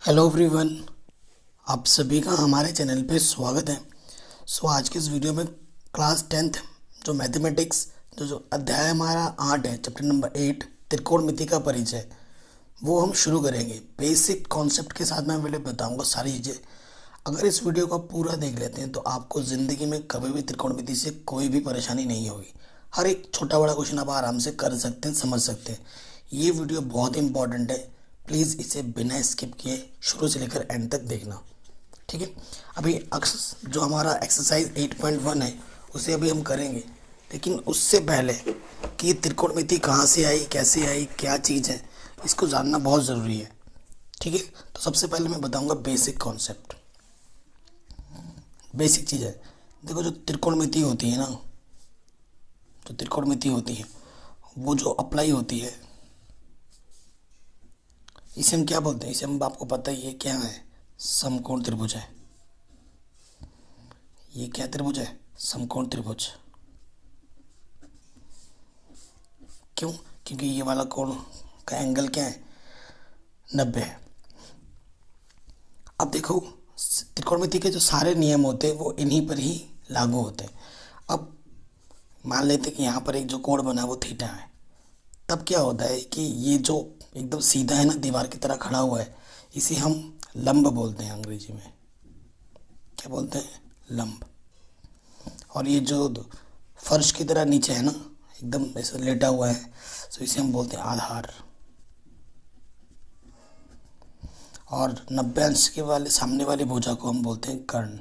Hello everyone, आप सभी का हमारे चैनल पे स्वागत है। आज के इस वीडियो में क्लास 10th जो मैथमेटिक्स जो अध्याय हमारा 8 है, चैप्टर नंबर 8 त्रिकोणमिति का परिचय, वो हम शुरू करेंगे। बेसिक कॉन्सेप्ट के साथ मैं पहले बताऊंगा सारी चीज़ें। अगर इस वीडियो को आप पूरा देख लेते हैं तो आपको ज़िंदगी में कभी भी त्रिकोणमिति से कोई भी परेशानी नहीं होगी। हर एक छोटा बड़ा क्वेश्चन आप आराम से कर सकते हैं, समझ सकते हैं। ये वीडियो बहुत इंपॉर्टेंट है, प्लीज़ इसे बिना स्किप किए शुरू से लेकर एंड तक देखना, ठीक है। अभी जो हमारा एक्सरसाइज 8.1 है उसे अभी हम करेंगे, लेकिन उससे पहले कि त्रिकोणमिति कहाँ से आई, कैसे आई, क्या चीज़ है, इसको जानना बहुत ज़रूरी है, ठीक है। तो सबसे पहले मैं बताऊंगा बेसिक कॉन्सेप्ट, बेसिक चीज़ है। देखो, जो त्रिकोणमिति होती है ना, जो त्रिकोणमिति होती है वो जो अप्लाई होती है, इसे हम क्या बोलते हैं? इसे हम, आपको पता ही है क्या है, समकोण त्रिभुज है। ये क्या त्रिभुज है? समकोण त्रिभुज। क्यों? क्योंकि ये वाला कोण का एंगल क्या है? 90 है। अब देखो, त्रिकोणमिति के जो सारे नियम होते हैं वो इन्हीं पर ही लागू होते हैं। अब मान लेते हैं कि यहाँ पर एक जो कोण बना है वो थीटा है। तब क्या होता है कि ये जो एकदम सीधा है ना, दीवार की तरह खड़ा हुआ है, इसे हम लंब बोलते हैं अंग्रेजी में। क्या बोलते हैं? लंब। और ये जो फर्श की तरह नीचे है ना, एकदम ऐसे लेटा हुआ है, तो इसे हम बोलते हैं आधार। और 90 अंश के वाले सामने वाली भुजा को हम बोलते हैं कर्ण।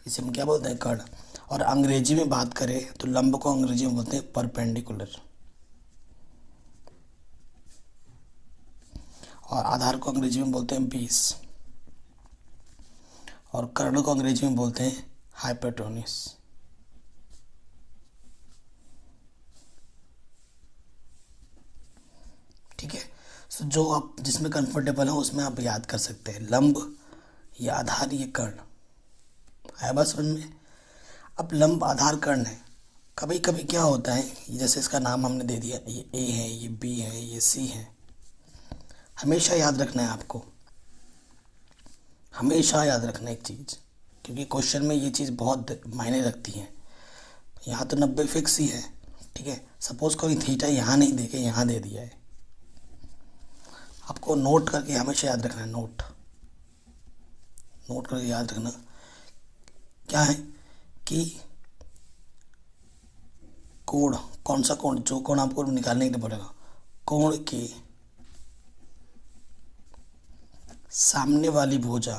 इसे हम क्या बोलते हैं? कर्ण। और अंग्रेजी में बात करें तो लंब को अंग्रेजी में बोलते हैं परपेंडिकुलर, और आधार को अंग्रेजी में बोलते हैं बेस, और कर्ण को अंग्रेजी में बोलते हैं हाइपोटेन्यूज। ठीक है। सो जो आप जिसमें कंफर्टेबल हो उसमें आप याद कर सकते हैं, लंब, ये आधार, ये कर्ण। आया बात समझ में? अब लंब, आधार, कर्ण है। कभी कभी क्या होता है, जैसे इसका नाम हमने दे दिया, ये ए है, ये बी है, ये सी है। हमेशा याद रखना है आपको, हमेशा याद रखना एक चीज़, क्योंकि क्वेश्चन में ये चीज़ बहुत मायने रखती है। यहाँ तो 90 फिक्स ही है, ठीक है। सपोज कोई थीटा यहाँ नहीं दे के यहाँ दे दिया है, आपको नोट करके हमेशा याद रखना है। नोट करके याद रखना क्या है कि कोण, कौन सा कोण, जो कोण आपको निकालने के लिए पड़ेगा, कोण के सामने वाली भुजा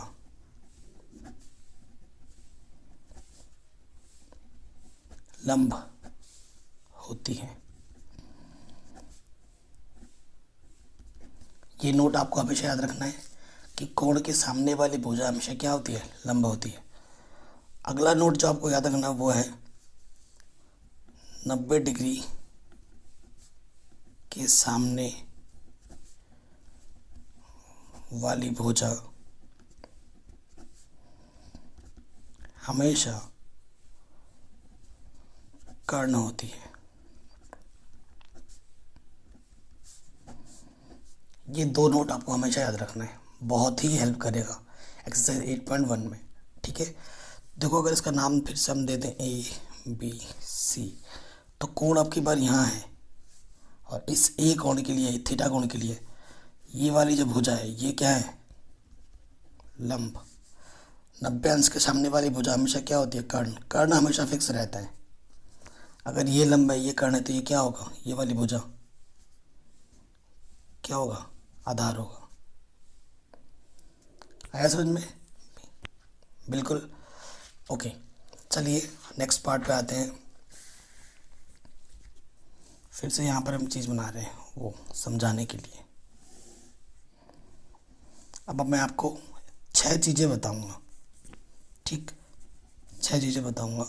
लंब होती है। ये नोट आपको हमेशा याद रखना है कि कोण के सामने वाली भुजा हमेशा क्या होती है? लंब होती है। अगला नोट जो आपको याद रखना वो है 90 डिग्री के सामने वाली भुजा हमेशा कर्ण होती है। ये दो नोट आपको हमेशा याद रखना है, बहुत ही हेल्प करेगा एक्सरसाइज 8.1 में, ठीक है। देखो, अगर इसका नाम फिर से हम दे दें ए बी सी, तो कोण आपकी बार यहाँ है, और इस ए कोण के लिए, थीटा कोण के लिए, ये वाली जो भुजा है ये क्या है? लंब। 90 अंश के सामने वाली भुजा हमेशा क्या होती है? कर्ण। कर्ण हमेशा फिक्स रहता है। अगर ये लंब है, ये कर्ण है, तो ये क्या होगा? ये वाली भुजा क्या होगा? आधार होगा। आया समझ में? बिल्कुल ओके। चलिए नेक्स्ट पार्ट पे आते हैं। फिर से यहाँ पर हम चीज़ बना रहे हैं वो समझाने के लिए। अब मैं आपको 6 चीज़ें बताऊंगा, ठीक? 6 चीज़ें बताऊंगा।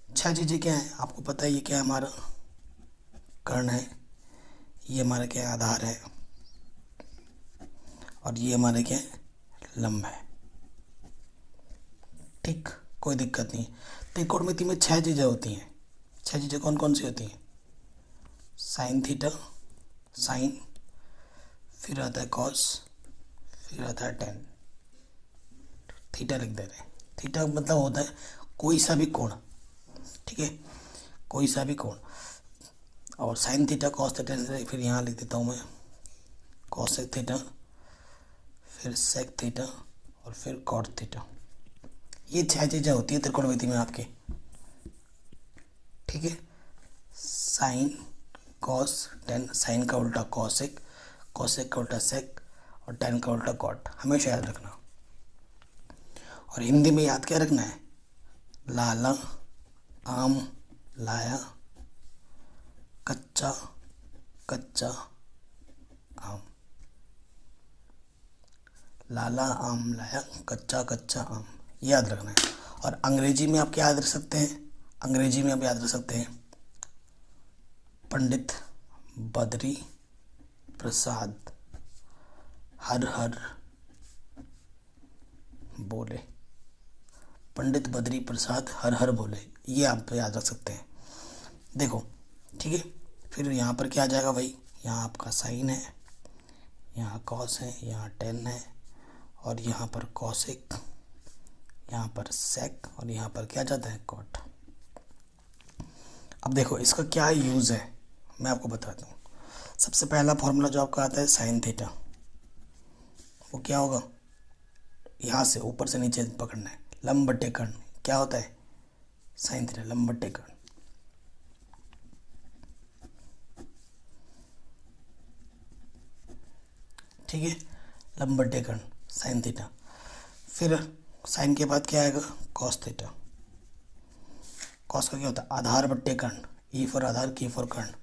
6 चीज़ें क्या है आपको पता है? ये क्या है? हमारा कर्ण है, ये हमारा क्या है? आधार है, और ये हमारे क्या है? लंब है, ठीक। कोई दिक्कत नहीं। त्रिकोणमिति में 6 चीज़ें होती हैं। 6 चीज़ें कौन कौन सी होती हैं? साइन थीटा, साइन, फिर आता है कॉस, फिर आता है टेन। थीटा लिख दे रहे हैं। थीटा मतलब होता है कोई सा भी कोण, ठीक है, कोई सा भी कोण। और साइन थीटा कॉस थीटा, फिर यहाँ लिख देता हूँ मैं कॉसेक थीटा, फिर सेक थीटा और फिर कॉट थीटा। ये 6 चीज़ें होती है त्रिकोणमिति में आपके, ठीक है। साइन, कॉस, टेन, साइन का उल्टा कॉसेक, कॉसेक का उल्टा सेक और टेन का उल्टा कॉट, हमेशा याद रखना। और हिंदी में याद क्या रखना है, लाला आम लाया, कच्चा कच्चा आम, लाला आम लाया, कच्चा कच्चा आम, याद रखना है। और अंग्रेजी में आप क्या याद रख सकते हैं, अंग्रेजी में आप याद रख सकते हैं पंडित बद्री प्रसाद हर हर बोले, पंडित बद्री प्रसाद हर हर बोले, ये आप याद रख सकते हैं। देखो, ठीक है। फिर यहाँ पर क्या आ जाएगा भाई, यहाँ आपका साइन है, यहाँ कॉस है, यहाँ टेन है और यहाँ पर कॉसेक, यहाँ पर सेक और यहाँ पर क्या जाता है कॉट। अब देखो इसका क्या यूज़ है मैं आपको बताता हूँ। सबसे पहला फॉर्मूला जो आपका आता है साइन थीटा, वो क्या होगा, यहाँ से ऊपर से नीचे पकड़ना है, लंब बट्टे कर्ण, क्या होता है साइन थीटा, लंब बट्टे कर्ण। ठीक है, लंब बट्टे कर्ण साइन थीटा। फिर साइन के बाद क्या आएगा कॉस थीटा। कॉस का क्या होता है आधार बट्टे कर्ण, ई फॉर आधार, की फॉर कर्ण।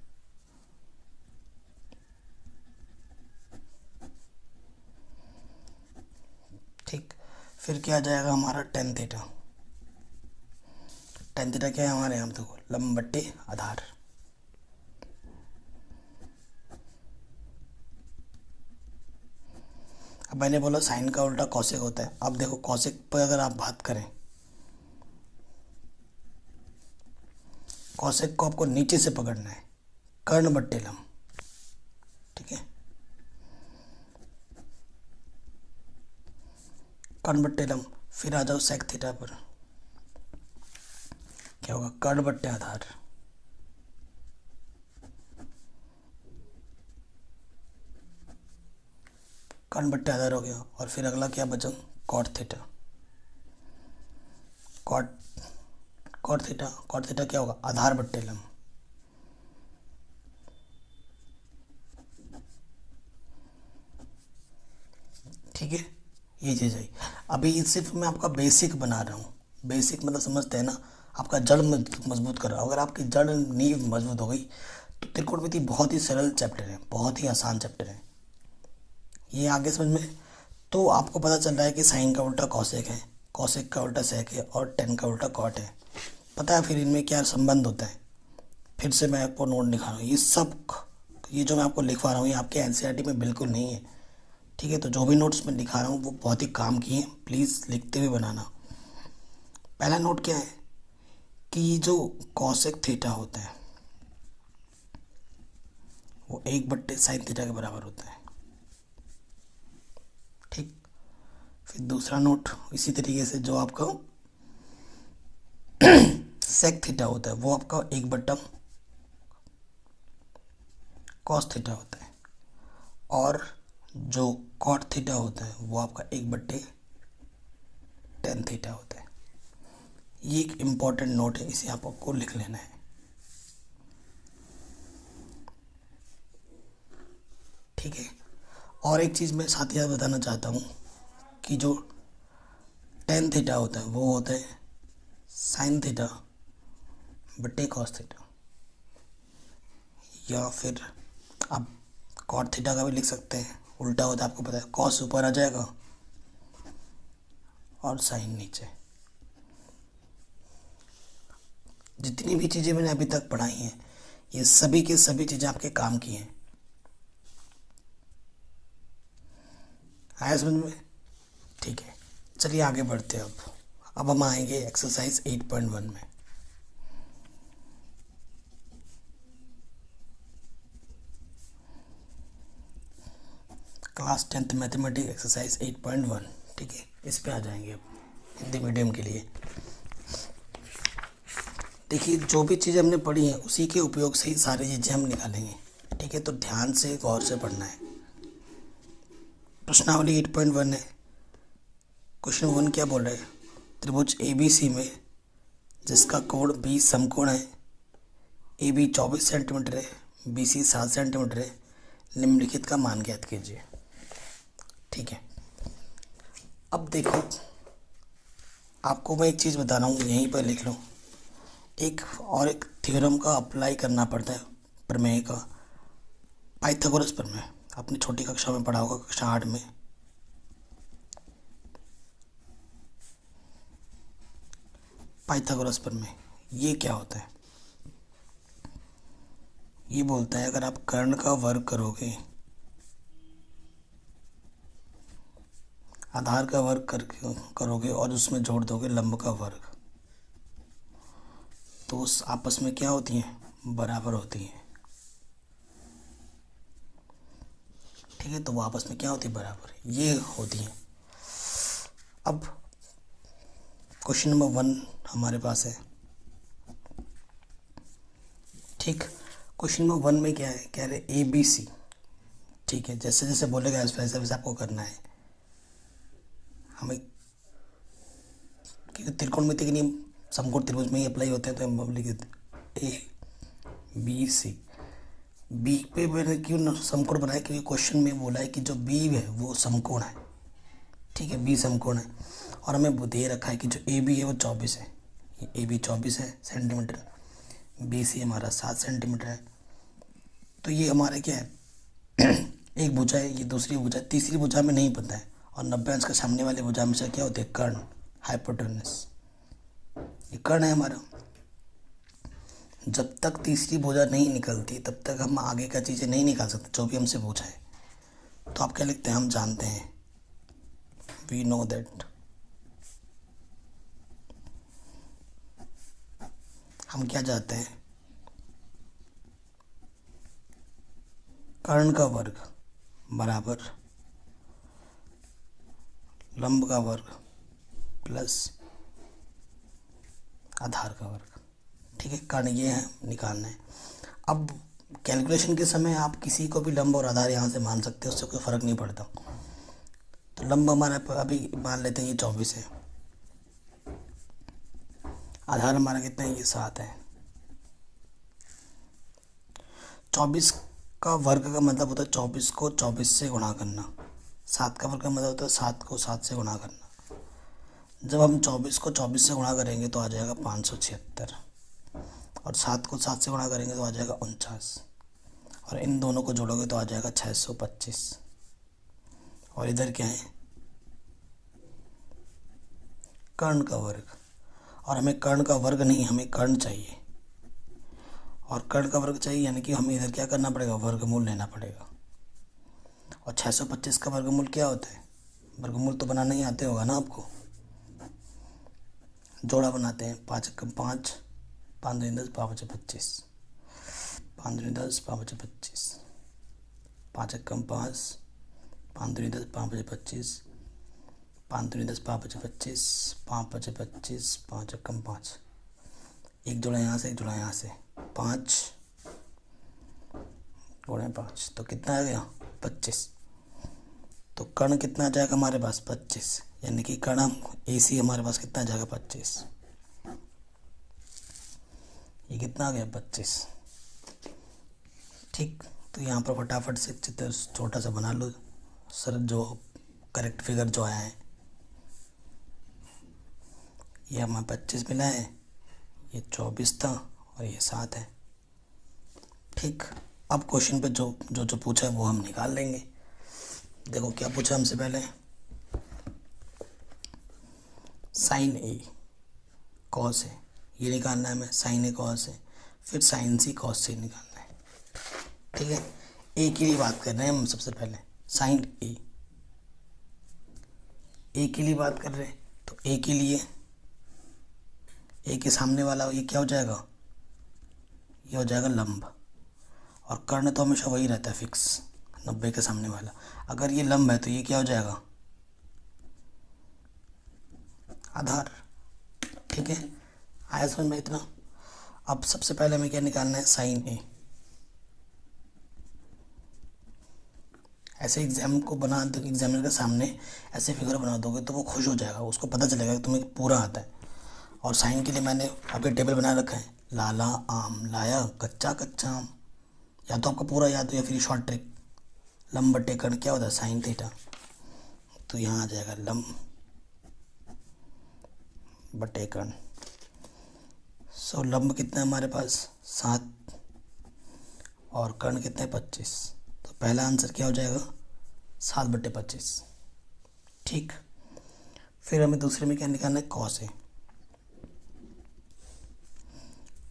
ठीक, फिर क्या आ जाएगा हमारा टेन थीटा। टेन थीटा क्या है हमारे यहाँ देखो, लंब बट्टे आधार। अब मैंने बोला साइन का उल्टा कॉसेक होता है। अब देखो कॉसेक पर अगर आप बात करें, कॉसेक को आपको नीचे से पकड़ना है, कर्ण बट्टे लंब, ठीक है, कर्ण बट्टे लंब। फिर आ जाओ सेक थीटा पर, क्या होगा कर्ण बट्टे आधार। कर्ण बट्टे आधार हो गया। और फिर अगला क्या बचा कॉट थीटा। कॉट थीटा क्या होगा आधार बट्टे लंब। ठीक है, ये चीज़ है। अभी सिर्फ मैं आपका बेसिक बना रहा हूँ। बेसिक मतलब समझते हैं ना, आपका जड़ मजबूत कर रहा हूँ। अगर आपकी जड़ नींव मजबूत हो गई तो त्रिकोणमिति बहुत ही सरल चैप्टर है, बहुत ही आसान चैप्टर है। ये आगे समझ में तो आपको पता चल रहा है कि साइन का उल्टा कॉसेक है, कॉसेक का उल्टा सेक है और टेन का उल्टा कॉट है। पता है फिर इनमें क्या संबंध होता है। फिर से मैं आपको नोट दिखा रहा हूँ। ये जो मैं आपको लिखवा रहा हूँ ये आपके एनसीईआरटी में बिल्कुल नहीं है, ठीक है। तो जो भी नोट्स मैं दिखा रहा हूँ वो बहुत ही काम की हैं, प्लीज़ लिखते हुए बनाना। पहला नोट क्या है कि जो कॉसेक थीटा होता है वो 1/sin थीटा के बराबर होता है, ठीक। फिर दूसरा नोट इसी तरीके से जो आपका सेक थीटा होता है वो आपका 1/cos थीटा होता है। और जो कॉट थीटा होता है वो आपका 1/tan थीटा होता है। ये एक इम्पॉर्टेंट नोट है, इसे आपको लिख लेना है, ठीक है। और एक चीज़ मैं साथ ही साथ बताना चाहता हूँ कि जो tan थीटा होता है वो होता है sin थीटा बटे cos थीटा। या फिर आप cot थीटा का भी लिख सकते हैं, उल्टा होता है आपको पता है, cos ऊपर आ जाएगा और sin नीचे। जितनी भी चीज़ें मैंने अभी तक पढ़ाई हैं ये सभी की सभी चीज़ें आपके काम की हैं। आया समझ में, ठीक है। चलिए आगे बढ़ते हैं। अब हम आएंगे एक्सरसाइज 8.1 में। Class 10th mathematics exercise 8.1। ठीक है, इस पे आ जाएंगे अब हिंदी मीडियम के लिए। देखिए, जो भी चीज़ें हमने पढ़ी हैं उसी के उपयोग से ही सारी चीज़ें हम निकालेंगे। ठीक है, तो ध्यान से गौर से पढ़ना है। प्रश्नावली 8.1 है। क्वेश्चन 1 क्या बोल रहे हैं? त्रिभुज ABC में जिसका कोण 20 समकोण है, AB 24 सेंटीमीटर है, BC 7 सेंटीमीटर है, निम्नलिखित का मान ज्ञात कीजिए। ठीक है, अब देखो, आपको मैं एक चीज़ बता रहा हूँ, यहीं पर लिख लो। एक थ्योरम का अप्लाई करना पड़ता है, प्रमेय का, पाइथागोरस प्रमेय। अपनी छोटी कक्षा में पढ़ा होगा, कक्षा 8 में। पाइथागोरस प्रमेय ये क्या होता है? ये बोलता है अगर आप कर्ण का वर्ग करोगे, आधार का वर्ग करोगे और उसमें जोड़ दोगे लंब का वर्ग, तो उस आपस में क्या होती हैं? बराबर होती हैं। ठीक है, तो वो आपस में क्या होती है? बराबर, ये होती हैं। अब क्वेश्चन नंबर 1 हमारे पास है। ठीक, क्वेश्चन नंबर 1 में क्या है? कह रहे ABC। ठीक है, जैसे जैसे बोलेगा वैसे वैसे आपको करना है। हमें क्योंकि त्रिकोणमिति के नियम समकोण त्रिभुज में ही अप्लाई होते हैं, तो हम लिख देते ABC। बी पे मैंने क्यों समकोण बनाया? क्योंकि क्वेश्चन में बोला है कि जो बी है वो समकोण है। ठीक है, बी समकोण है और हमें दे रखा है कि जो AB है वो 24 है। ये AB 24 है सेंटीमीटर, BC हमारा 7 सेंटीमीटर है। तो ये हमारा क्या है? एक भुजा है, ये दूसरी भुजा, तीसरी भुजा में नहीं पता है। और 90 अंश का सामने वाले भुजा में से क्या होते हैं? कर्ण, हाइपोटेनस। ये कर्ण है हमारा। जब तक तीसरी भुजा नहीं निकलती तब तक हम आगे का चीज़ें नहीं निकाल सकते, जो भी हमसे पूछा है। तो आप क्या लिखते हैं? हम जानते हैं, वी नो दैट। हम क्या जानते हैं? कर्ण का वर्ग बराबर लंब का वर्ग प्लस आधार का वर्ग। ठीक है, कर्ण ये है, निकालना है। अब कैलकुलेशन के समय आप किसी को भी लंब और आधार यहाँ से मान सकते हैं, उससे कोई फ़र्क नहीं पड़ता। तो लंब हमारा अभी मान लेते हैं ये 24 है, आधार हमारा कितना है? ये 7 है। 24 का वर्ग का मतलब होता है 24 को 24 से गुणा करना। 7 का वर्ग का मतलब होता है 7 को 7 से गुणा करना। जब हम 24 को 24 से गुणा करेंगे तो आ जाएगा 576, और 7 को 7 से गुणा करेंगे तो आ जाएगा 49, और इन दोनों को जोड़ोगे तो आ जाएगा 625। और इधर क्या है? कर्ण का वर्ग। और हमें कर्ण का वर्ग नहीं, हमें कर्ण चाहिए। और कर्ण का वर्ग चाहिए यानी कि हमें इधर क्या करना पड़ेगा? वर्गमूल लेना पड़ेगा। और 625 का वर्गमूल क्या होता है? वर्गमूल तो बनाना ही आते होगा ना आपको। जोड़ा बनाते हैं, 5 एकम 5, 5 दूनी 10, 5 पचे 25, 5 दूनी 10, 5 पचे 25, 5 एकम 5, 5 दूनी 10, 5 पचे 25, 5 दूनी 10, 5 पचे 25, 5 पचे 25, 5 एकम 5। एक जोड़ा यहाँ से, एक जोड़ा यहाँ से, 5 जोड़े 5, तो कितना आ गया? 25। तो कर्ण कितना आ जाएगा हमारे पास? 25, यानी कि कर्ण AC हमारे पास कितना आ जाएगा? 25। ये कितना आ गया? 25। ठीक, तो यहाँ पर फटाफट से चित्र छोटा सा बना लो सर, जो करेक्ट फिगर जो आया है। ये हमें 25 मिला है, ये 24 था और ये 7 है। ठीक, अब क्वेश्चन पे जो जो जो पूछा है वो हम निकाल लेंगे। देखो क्या पूछा हमसे पहले? साइन A कॉस है, ये निकालना है हमें। साइन A कॉस है, फिर साइन C कॉस C निकालना है। ठीक है, A के लिए बात कर रहे हैं हम सबसे पहले। साइन A के लिए बात कर रहे हैं, तो A के लिए A के सामने वाला ये क्या हो जाएगा? ये हो जाएगा लंब। और कर्ण तो हमेशा वही रहता है, फिक्स 90 के सामने वाला। अगर ये लंब है तो ये क्या हो जाएगा, आधार। ठीक है, आया समझ में इतना। अब सबसे पहले हमें क्या निकालना है, साइन ए। ऐसे एग्जाम को बना दो, एग्जामिनर के सामने ऐसे फिगर बना दोगे तो वो खुश हो जाएगा, उसको पता चलेगा कि तुम्हें पूरा आता है। और साइन के लिए मैंने अभी टेबल बना रखा है, लाला आम लाया कच्चा कच्चा आम। या तो आपका पूरा याद हो या फिर शॉर्ट ट्रिक, लंब बटे कर्ण क्या होता है, साइन थीटा। तो यहाँ आ जाएगा लंब बटे कर्ण। सो लंब कितना है हमारे पास, 7, और कर्ण कितना है, 25। तो पहला आंसर क्या हो जाएगा, 7/25। ठीक, फिर हमें दूसरे में क्या निकालना है, कॉस है।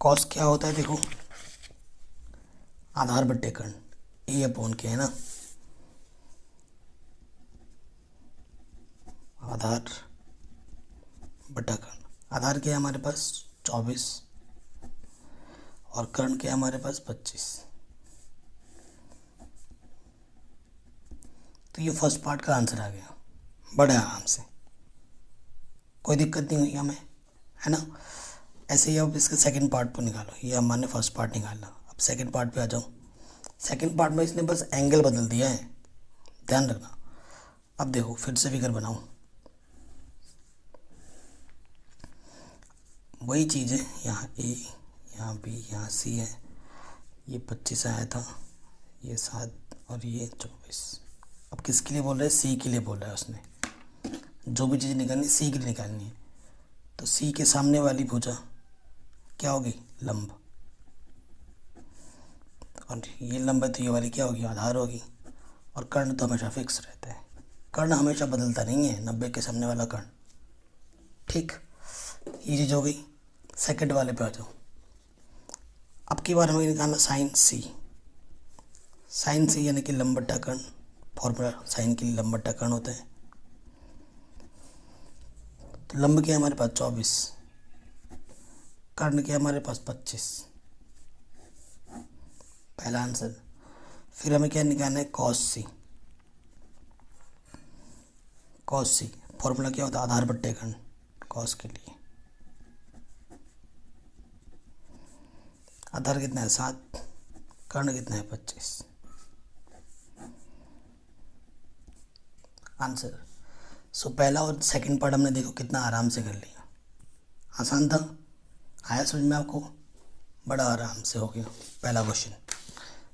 कॉस क्या होता है, देखो आधार बट्टे कर्ण, A/K है ना, आधार बटा कर्ण। आधार क्या है हमारे पास 24, और कर्ण क्या है हमारे पास 25। तो ये फर्स्ट पार्ट का आंसर आ गया बड़े आराम से, कोई दिक्कत नहीं हुई हमें, है ना। ऐसे ही अब इसके सेकंड पार्ट को निकालो, ये हमारे फर्स्ट पार्ट निकाला। अब सेकंड पार्ट पे आ जाओ। सेकंड पार्ट में इसने बस एंगल बदल दिया है, ध्यान रखना। अब देखो फिर से फिगर बनाओ, वही चीज़ है, यहाँ ए, यहाँ बी, यहाँ सी है। ये 25 आया था, ये 7 और ये 24। अब किसके लिए बोल रहा है, सी के लिए बोल रहा है उसने। जो भी चीज़ निकालनी सी के लिए निकालनी है। तो सी के सामने वाली भुजा क्या होगी, लंब। और ये लंब है तो ये वाली क्या होगी, आधार होगी। और कर्ण तो हमेशा फिक्स रहता है, कर्ण हमेशा बदलता नहीं है, 90 के सामने वाला कर्ण। ठीक, ये चीज़ हो गई। सेकंड वाले पे आ जाओ। अब की बार हमें निकालना साइन सी। साइन सी यानी कि लंब बट्टा कर्ण, फॉर्मूला साइन के लिए लंब बट्टा कर्ण होता है। तो लंब क्या है हमारे पास 24, कर्ण क्या है हमारे पास 25, पहला आंसर। फिर हमें क्या निकालना है, कॉस सी। कॉस सी फॉर्मूला क्या होता है, आधार बट्टे कर्ण, कॉस के लिए। आधार कितना है 7, कर्ण कितना है 25, आंसर। सो पहला और सेकंड पार्ट हमने देखो कितना आराम से कर लिया, आसान था। आया समझ में आपको, बड़ा आराम से हो गया पहला क्वेश्चन।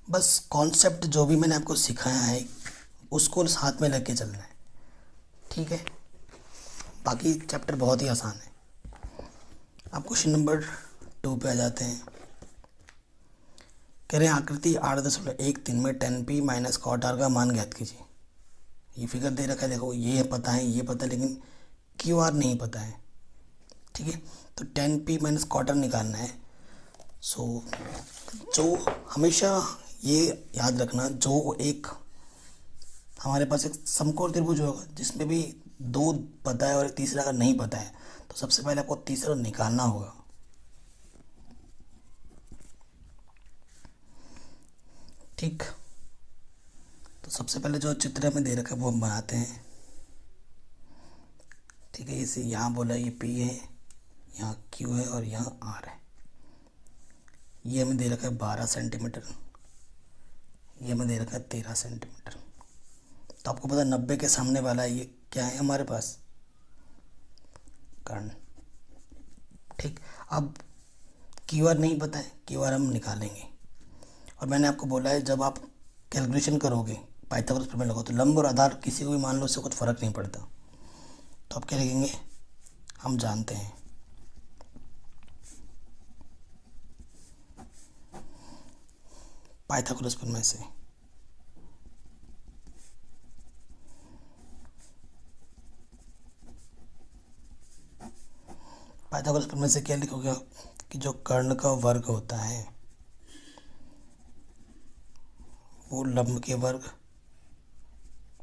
बस कॉन्सेप्ट जो भी मैंने आपको सिखाया है उसको साथ में लेके चलना है, ठीक है। बाकी चैप्टर बहुत ही आसान है। अब क्वेश्चन नंबर 2 पे आ जाते हैं। कह रहे हैं आकृति 8.13 में 10p माइनस कॉट आर का मान ज्ञात कीजिए। ये फिगर दे रखा है, देखो ये पता है, ये पता है, लेकिन क्यू आर नहीं पता है, ठीक है। तो 10p माइनस कॉट आर निकालना है। सो जो हमेशा ये याद रखना, जो एक हमारे पास एक समकोण त्रिभुज होगा जिसमें भी 2 पता है और एक तीसरा का नहीं पता है, तो सबसे पहले आपको तीसरा निकालना होगा। ठीक, तो सबसे पहले जो चित्र हमें दे रखा है वो हम बनाते हैं, ठीक है। इसे यहाँ बोला ये P है, यहाँ Q है और यहाँ R है। ये हमें दे रखा है 12 सेंटीमीटर, ये हमें दे रखा है 13 सेंटीमीटर। तो आपको पता है 90 के सामने वाला है, ये क्या है हमारे पास, कर्ण। ठीक, अब क्यू आर नहीं पता है, क्यू आर हम निकालेंगे। और मैंने आपको बोला है जब आप कैलकुलेशन करोगे पाइथागोरस प्रमेय लगाओ तो लंब और आधार किसी को भी मान लो, उससे कुछ फ़र्क नहीं पड़ता। तो आप क्या लिखेंगे, हम जानते हैं पाइथागोरस प्रमेय से पाइथागोरस प्रमेय से क्या लिखोगे कि जो कर्ण का वर्ग होता है वो लंब के वर्ग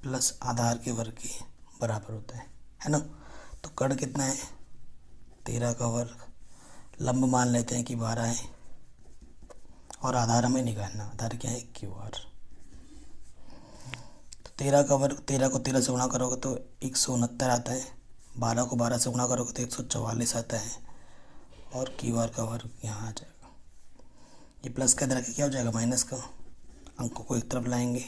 प्लस आधार के वर्ग के बराबर होता है ना। तो कर्ण कितना है 13 का वर्ग, लंब मान लेते हैं कि 12 है, और आधार हमें निकालना, आधार क्या है क्यू आर। 13 को 13 से गुणा करोगे तो 169 आता है, 12 को 12 से गुणा करोगे तो 144 आता है, और क्यू आर का वर्ग यहाँ आ जाएगा। ये प्लस का इधर के क्या हो जाएगा, माइनस का, अंकों को एक तरफ लाएंगे।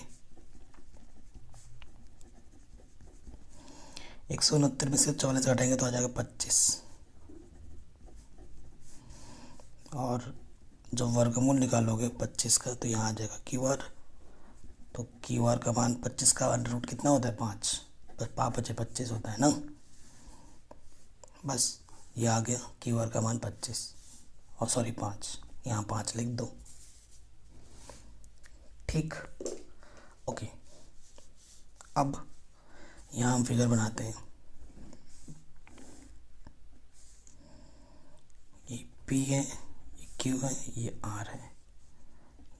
169 में से 44 घटाएंगे तो आ जाएगा 25, और जो वर्गमूल निकालोगे 25 का तो यहाँ आ जाएगा क्यू आर। तो क्यू आर का मान 25 का अंडर रूट कितना होता है, 5, बस 5 बचे 25 होता है ना। बस ये आ गया क्यू आर का मान 25, और सॉरी 5, यहाँ 5 लिख दो। ठीक, ओके। अब यहाँ हम फिगर बनाते हैं। ये P है, ये Q है, ये R है,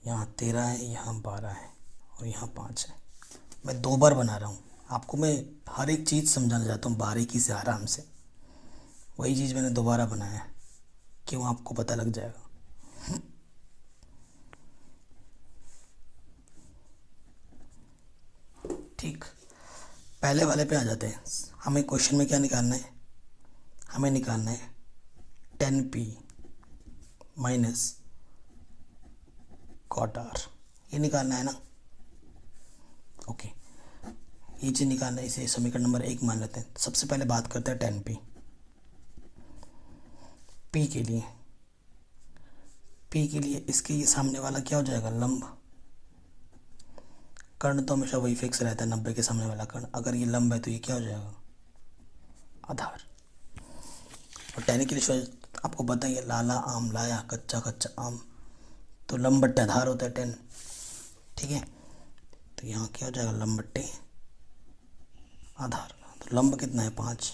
यहाँ 13 है, यहाँ 12 है, और यहाँ 5 है। मैं 2 बार बना रहा हूँ, आपको मैं हर एक चीज़ समझाना चाहता हूँ बारीकी से, आराम से। वही चीज़ मैंने दोबारा बनाया है, क्यों, आपको पता लग जाएगा। ठीक, पहले वाले पे आ जाते हैं। हमें क्वेश्चन में क्या निकालना है, हमें निकालना है 10p माइनस कॉट आर, ये निकालना है ना। ओके, ये चीज़ निकालना है, इसे समीकरण नंबर 1 मान लेते हैं। सबसे पहले बात करते हैं 10p। p के लिए इसके ये सामने वाला क्या हो जाएगा, लंब। कर्ण तो हमेशा वही फिक्स रहता है, 90 के सामने वाला कर्ण। अगर ये लंब है तो ये क्या हो जाएगा, आधार। और 10 के लिए आपको पता ही है, लाला आम लाया, कच्चा कच्चा आम, तो लंब बट्टे आधार होता है 10। ठीक है, तो यहाँ क्या हो जाएगा, लंब बट्टे आधार। तो लंब कितना है 5,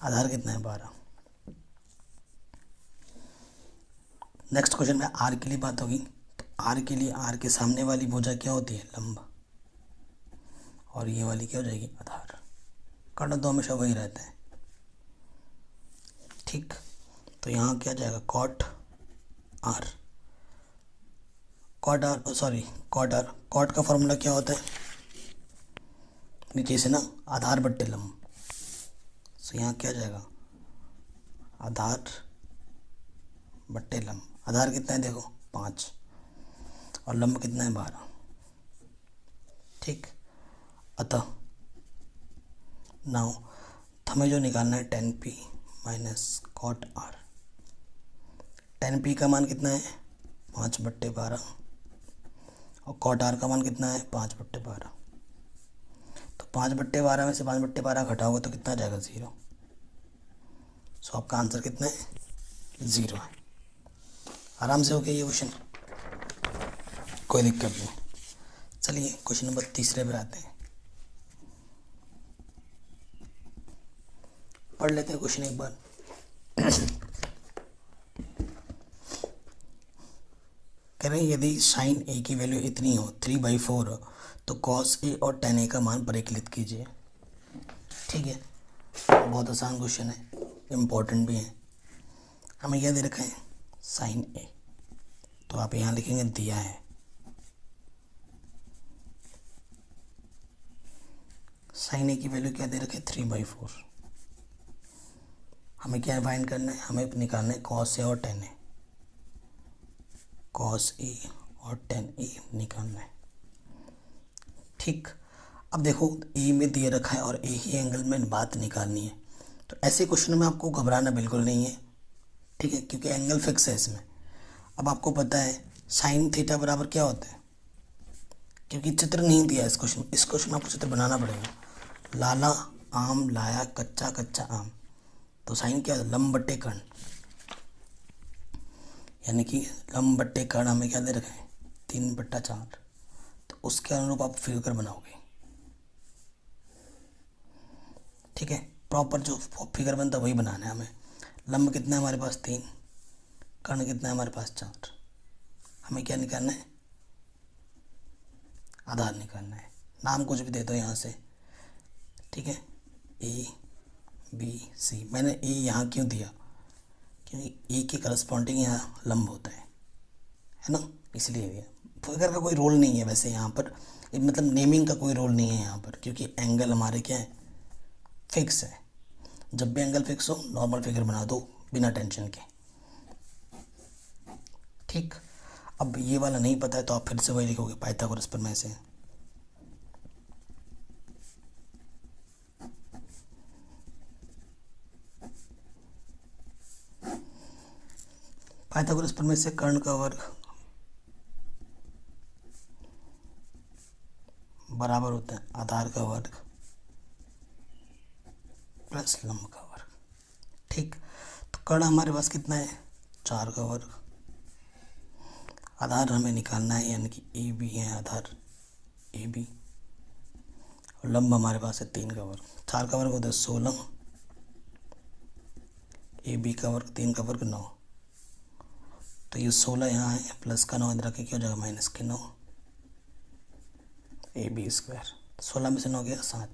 आधार कितना है 12। नेक्स्ट क्वेश्चन में आर के लिए बात होगी। तो आर के लिए, आर के सामने वाली भुजा क्या होती है, लंब, और ये वाली क्या हो जाएगी, आधार। कर्ण तो हमेशा वही रहता है। ठीक, तो यहाँ क्या जाएगा, cot R, cot R, cot का फॉर्मूला क्या होता है, नीचे से ना, आधार बट्टे लंब। तो यहाँ क्या जाएगा, आधार बट्टे लंब। आधार कितना है देखो 5, और लंब कितना है 12। ठीक, अतः नाउ हमें जो निकालना है 10p minus cot R. 10p का मान कितना है, 5/12, और कॉट आर का मान कितना है, 5/12। तो 5/12 में से 5/12 घटाओगे तो कितना आ जाएगा, 0। सो आपका आंसर कितना है, 0 है। आराम से हो गया ये क्वेश्चन, कोई दिक्कत नहीं। चलिए क्वेश्चन नंबर 3 पे आते हैं, पढ़ लेते हैं क्वेश्चन एक बार। कह रहे हैं यदि साइन ए की वैल्यू इतनी हो 3/4 तो कॉस ए और tan ए का मान परिकलित कीजिए। ठीक है, बहुत आसान क्वेश्चन है, इम्पोर्टेंट भी है। हमें क्या दे रखा है, साइन ए, तो आप यहाँ लिखेंगे दिया है साइन ए की वैल्यू क्या दे रखे, 3/4। हमें क्या फाइंड करना है, हमें निकालना है कॉस ए और tan ए, कॉस ए और tan ए निकालना है। ठीक, अब देखो ए में दिए रखा है और ए ही एंगल में बात निकालनी है, तो ऐसे क्वेश्चन में आपको घबराना बिल्कुल नहीं है। ठीक है, क्योंकि एंगल फिक्स है इसमें। अब आपको पता है साइन थीटा बराबर क्या होता है, क्योंकि चित्र नहीं दिया इस क्वेश्चन में आपको चित्र बनाना पड़ेगा। लाला आम लाया, कच्चा कच्चा आम, तो साइन क्या है, लंब बट्टे कर्ण, यानी कि लंब बट्टे कर्ण हमें क्या दे रखा है, 3/4। तो उसके अनुरूप आप फिगर बनाओगे। ठीक है, प्रॉपर जो फिगर बनता है वही बनाना है हमें। लंब कितना है हमारे पास, 3, कर्ण कितना है हमारे पास, 4। हमें क्या निकालना है, आधार निकालना है। नाम कुछ भी दे दो यहाँ से। ठीक है, ए बी सी। मैंने ए यहाँ क्यों दिया, क्योंकि ए के करस्पॉन्डिंग यहाँ लंब होता है ना, इसलिए दिया। फिगर का कोई रोल नहीं है वैसे यहाँ पर, मतलब नेमिंग का कोई रोल नहीं है यहाँ पर, क्योंकि एंगल हमारे क्या है, फिक्स है। जब भी एंगल फिक्स हो नॉर्मल फिगर बना दो बिना टेंशन के। ठीक, अब ये वाला नहीं पता है तो आप फिर से वही लिखोगे, पाइथागोरस प्रमेय से। पाइथागोरस प्रमेय से कर्ण का वर्ग बराबर होता है आधार का वर्ग प्लस लंब का वर्ग। ठीक, तो कर्ण हमारे पास कितना है, 4 का वर्ग। आधार हमें निकालना है, यानी कि ए बी है आधार ए बी, और लंब हमारे पास है 3 का वर्ग। 4 का वर्ग होता है 16, ए बी का वर्ग 3 का वर्ग 9, तो ये 16 यहाँ है, प्लस का 9 इधर रखे क्या हो जाएगा, माइनस के 9, ए बी स्क्वायर। 16 में से 9 गया 7,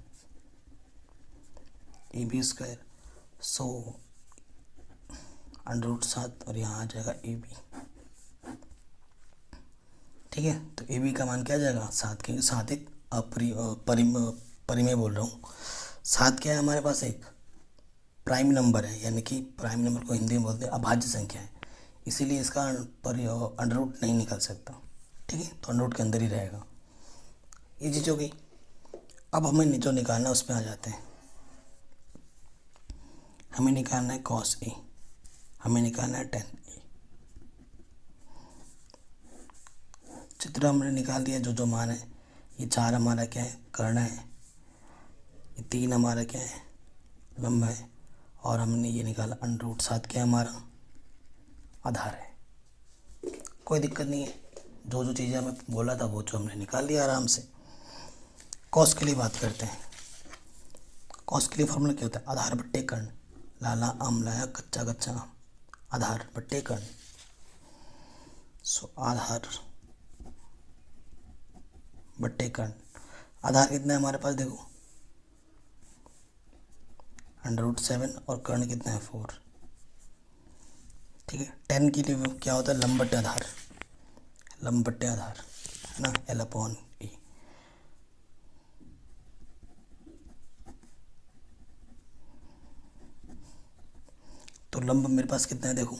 ए बी स्क्वायर 100 √7, और यहाँ आ जाएगा ए बी। ठीक है, तो ए बी का मान क्या आ जाएगा 7, क्योंकि 7 एक परिमेय बोल रहा हूँ। 7 क्या है हमारे पास, एक प्राइम नंबर है, यानी कि प्राइम नंबर को हिंदी में बोलते हैं अभाज्य संख्या है, इसीलिए इसका अंडर रूट नहीं निकल सकता। ठीक है, तो अंडर रूट के अंदर ही रहेगा। ये चीज़ हो गई। अब हमें जो निकालना है उस पर आ जाते हैं। हमें निकालना है cos A, हमें निकालना है tan A। चित्र हमने निकाल दिया, जो मान है। ये 4 हमारा क्या है, कर्ण है। ये 3 हमारा क्या है, लंब है। और हमने ये निकाला अंडर रूट 7 क्या है हमारा, आधार है। कोई दिक्कत नहीं है, जो चीज़ें हमें बोला था वो जो हमने निकाल दिया आराम से। कॉस के लिए बात करते हैं। कॉस के लिए फॉर्मूला क्या होता है, आधार बट्टे कर्ण, लाला आम लाया कच्चा कच्चा आम, आधार बट्टे कर्ण। सो आधार बट्टे कर्ण। आधार कितना है हमारे पास, देखो अंडर रूट 7, और कर्ण कितना है 4। ठीक है, 10 के लिए क्या होता है, लंब बट्टे आधार, लंब बट्टे आधार है ना, L/E। तो लंब मेरे पास कितना है, देखो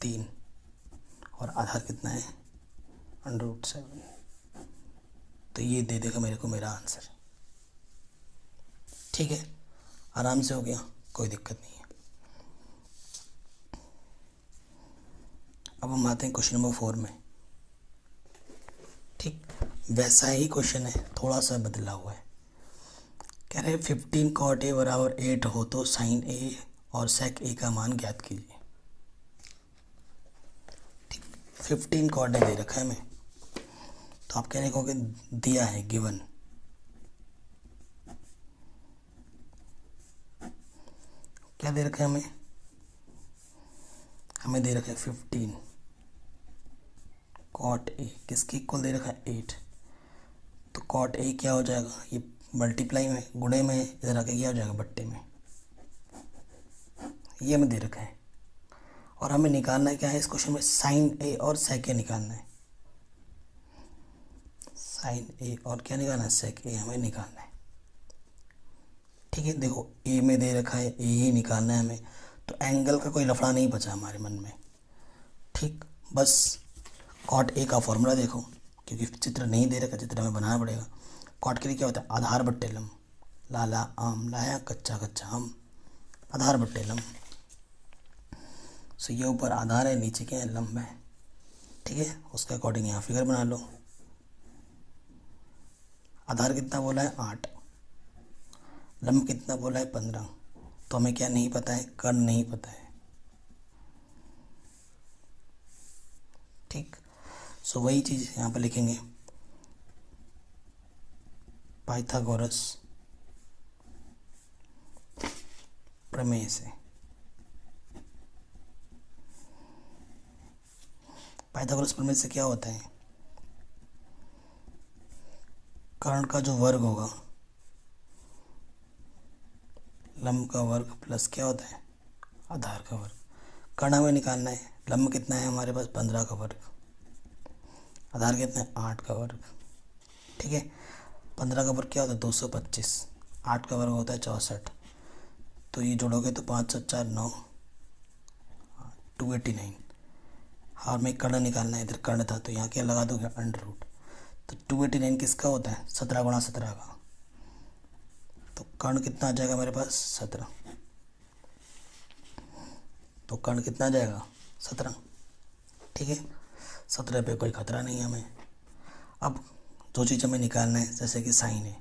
3, और आधार कितना है अंडर रूट 7, तो ये दे देगा मेरे को मेरा आंसर। ठीक है, आराम से हो गया, कोई दिक्कत नहीं है। अब हम आते हैं क्वेश्चन नंबर 4 में। ठीक, वैसा ही क्वेश्चन है, थोड़ा सा बदला हुआ है। कह रहे हैं 15 cot A बराबर 8 हो तो साइन A और सेक A का मान ज्ञात कीजिए। ठीक, 15 cot A दे रखा है हमें, तो आप कह रहे हो दिया है गिवन। क्या दे रखा है हमें, हमें दे रखा है 15 cot A, किसके इक्वल दे रखा है 8। तो cot A क्या हो जाएगा, ये मल्टीप्लाई में गुणे में इधर आके क्या हो जाएगा बट्टे में, ये हमें दे रखा है। और हमें निकालना है क्या है इस क्वेश्चन में, साइन A और सेक A निकालना है। साइन A और क्या निकालना है, सेक A हमें निकालना है। ठीक है, देखो A में दे रखा है, A ही निकालना है हमें, तो एंगल का कोई लफड़ा नहीं बचा हमारे मन में। ठीक, बस cot A का फॉर्मूला देखो, क्योंकि चित्र नहीं दे रखा, चित्र हमें बनाना पड़ेगा। cot के लिए क्या होता है, आधार बट्टे लंब, लाला आम लाया कच्चा कच्चा आम, आधार बट्टे लंब। सो ये ऊपर आधार है, नीचे क्या है, लंब है। ठीक है, उसके अकॉर्डिंग यहाँ फिगर बना लो। आधार कितना बोला है 8, लंब कितना बोला है 15, तो हमें क्या नहीं पता है, कर्ण नहीं पता है। ठीक, सो वही चीज़ यहाँ पर लिखेंगे, पाइथागोरस प्रमेय से। पाइथागोरस प्रमेय से क्या होता है, कर्ण का जो वर्ग होगा, लंब का वर्ग प्लस क्या होता है, आधार का वर्ग। कर्ण हमें निकालना है, लंब कितना है हमारे पास 15 का वर्ग, आधार कितना है 8 का वर्ग। ठीक है, 15 का वर्ग क्या होता है 225, 8 का वर्ग होता है 64, तो ये जोड़ोगे तो 5 7 4 9, 289। और मैं कर्ण निकालना है, इधर कर्ण था तो यहाँ क्या लगा दोगे अंडर रूट। तो 289 किसका होता है 17 गुणा 17 का, तो कर्ण कितना आ जाएगा मेरे पास 17, तो कर्ण कितना आ जाएगा 17। ठीक है, 17 पे कोई खतरा नहीं है हमें। अब जो चीज़ हमें निकालना है जैसे कि साइन है,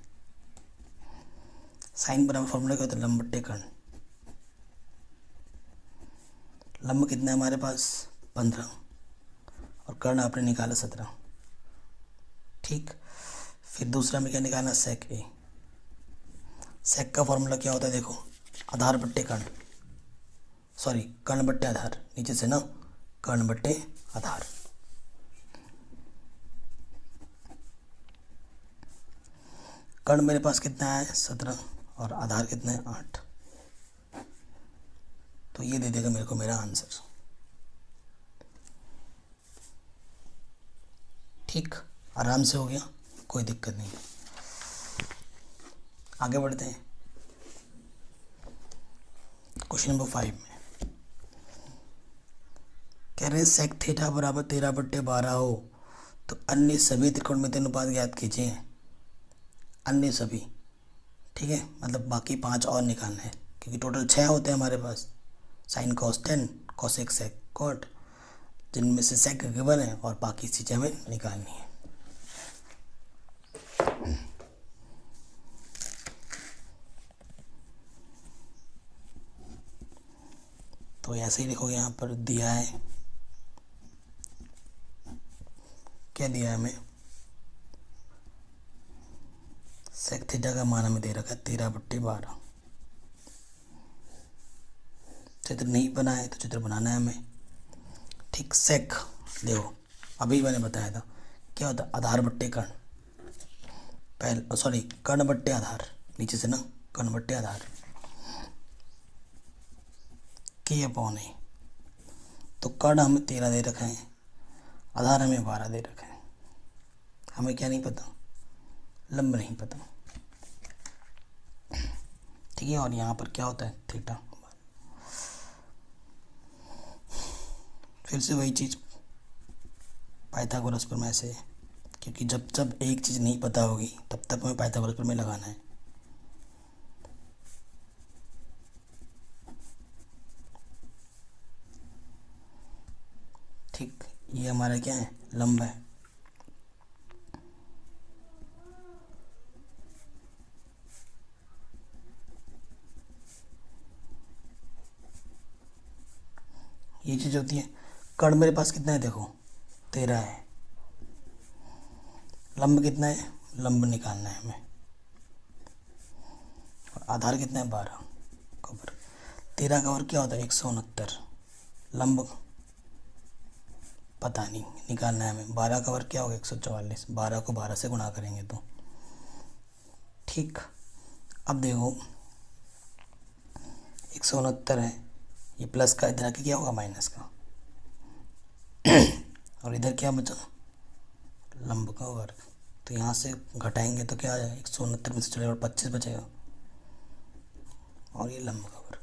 साइन बराबर फॉर्मूला क्या होता है लंब बट्टे कर्ण। लंब कितना है हमारे पास 15 और कर्ण आपने निकाला 17। ठीक, फिर दूसरा में क्या निकालना सेक ए। सेक का फॉर्मूला क्या होता है देखो, आधार बट्टे कर्ण, सॉरी कर्ण बट्टे आधार, नीचे से ना कर्ण बट्टे आधार। कर्ण मेरे पास कितना है 17 और आधार कितना है 8, तो ये दे देगा मेरे को मेरा आंसर। ठीक, आराम से हो गया, कोई दिक्कत नहीं। आगे बढ़ते हैं क्वेश्चन नंबर 5 में। कह रहे हैं सेक थीटा बराबर 13/12 हो तो अन्य सभी त्रिकोणमितीय अनुपात ज्ञात कीजिए। अन्य सभी, ठीक है, मतलब बाकी 5 और निकालना है क्योंकि टोटल 6 होते हैं हमारे पास, sin cos tan, cosec sec cot, जिनमें से सेक गिवन है और बाकी चीज़ें हमें निकालनी है। तो ऐसे ही लिखोगे, यहाँ पर दिया है, क्या दिया है हमें, सेक थीटा का मान हमें दे रखा है 13/12। चित्र नहीं बना है तो चित्र बनाना है हमें। ठीक, सेक देखो अभी मैंने बताया था क्या होता है आधार बट्टे कर्ण, पहले सॉरी कर्ण बट्टे आधार, नीचे से ना कर्ण बट्टे आधार के अपॉन है। तो कर्ण हमें 13 दे रखा है, आधार हमें 12 दे रखा है, हमें क्या नहीं पता, लंब नहीं पता। ठीक है, और यहाँ पर क्या होता है थीटा। फिर से वही चीज़ पाइथागोरस प्रमेय से, क्योंकि जब जब एक चीज़ नहीं पता होगी तब तक हमें पाइथागोरस प्रमेय लगाना है। ठीक, ये हमारा क्या है लंब है। ये चीज़ होती है। कर्ण मेरे पास कितना है देखो 13 है, लंब कितना है, लंब निकालना है हमें, और आधार कितना है 12 का वर्ग। 13 का वर्ग क्या होता है 169, लंब पता नहीं निकालना है हमें। 12 का वर्ग क्या होगा 144, 12 को 12 से गुणा करेंगे तो। ठीक, अब देखो 169 है, ये प्लस का इधर आके क्या होगा माइनस का, और इधर क्या बचा लंब का वर्ग, तो यहाँ से घटाएंगे तो क्या आ जाएगा 169 में से चलेगा और 25 बचेगा, और ये लंब का वर्ग।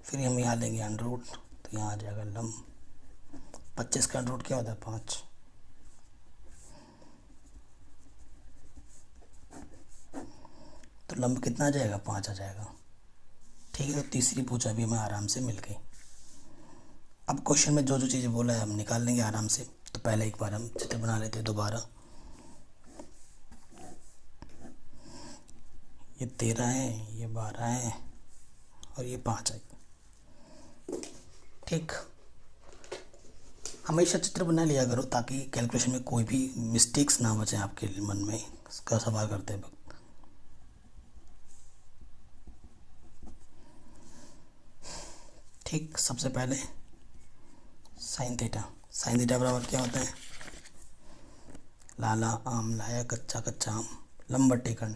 फिर हम यहाँ लेंगे अंडर रूट, तो यहाँ आ जाएगा लंब, 25 का अंडर रूट क्या होता है 5, तो लंब कितना आ जाएगा 5 आ जाएगा। ठीक है, तो तीसरी पूछा भी हमें आराम से मिल गई। अब क्वेश्चन में जो जो चीज़ें बोला है हम निकाल लेंगे आराम से। तो पहले एक बार हम चित्र बना लेते हैं दोबारा। ये 13 है, ये 12 है और ये 5 है। ठीक, हमेशा चित्र बना लिया करो ताकि कैलकुलेशन में कोई भी मिस्टेक्स ना बचे आपके मन में इसका सवाल करते वक्त। ठीक, सबसे पहले साइन थीटा। साइन थीटा बराबर क्या होता है, लाला आम लाया कच्चा कच्चा आम, लंब बट्टे कर्ण,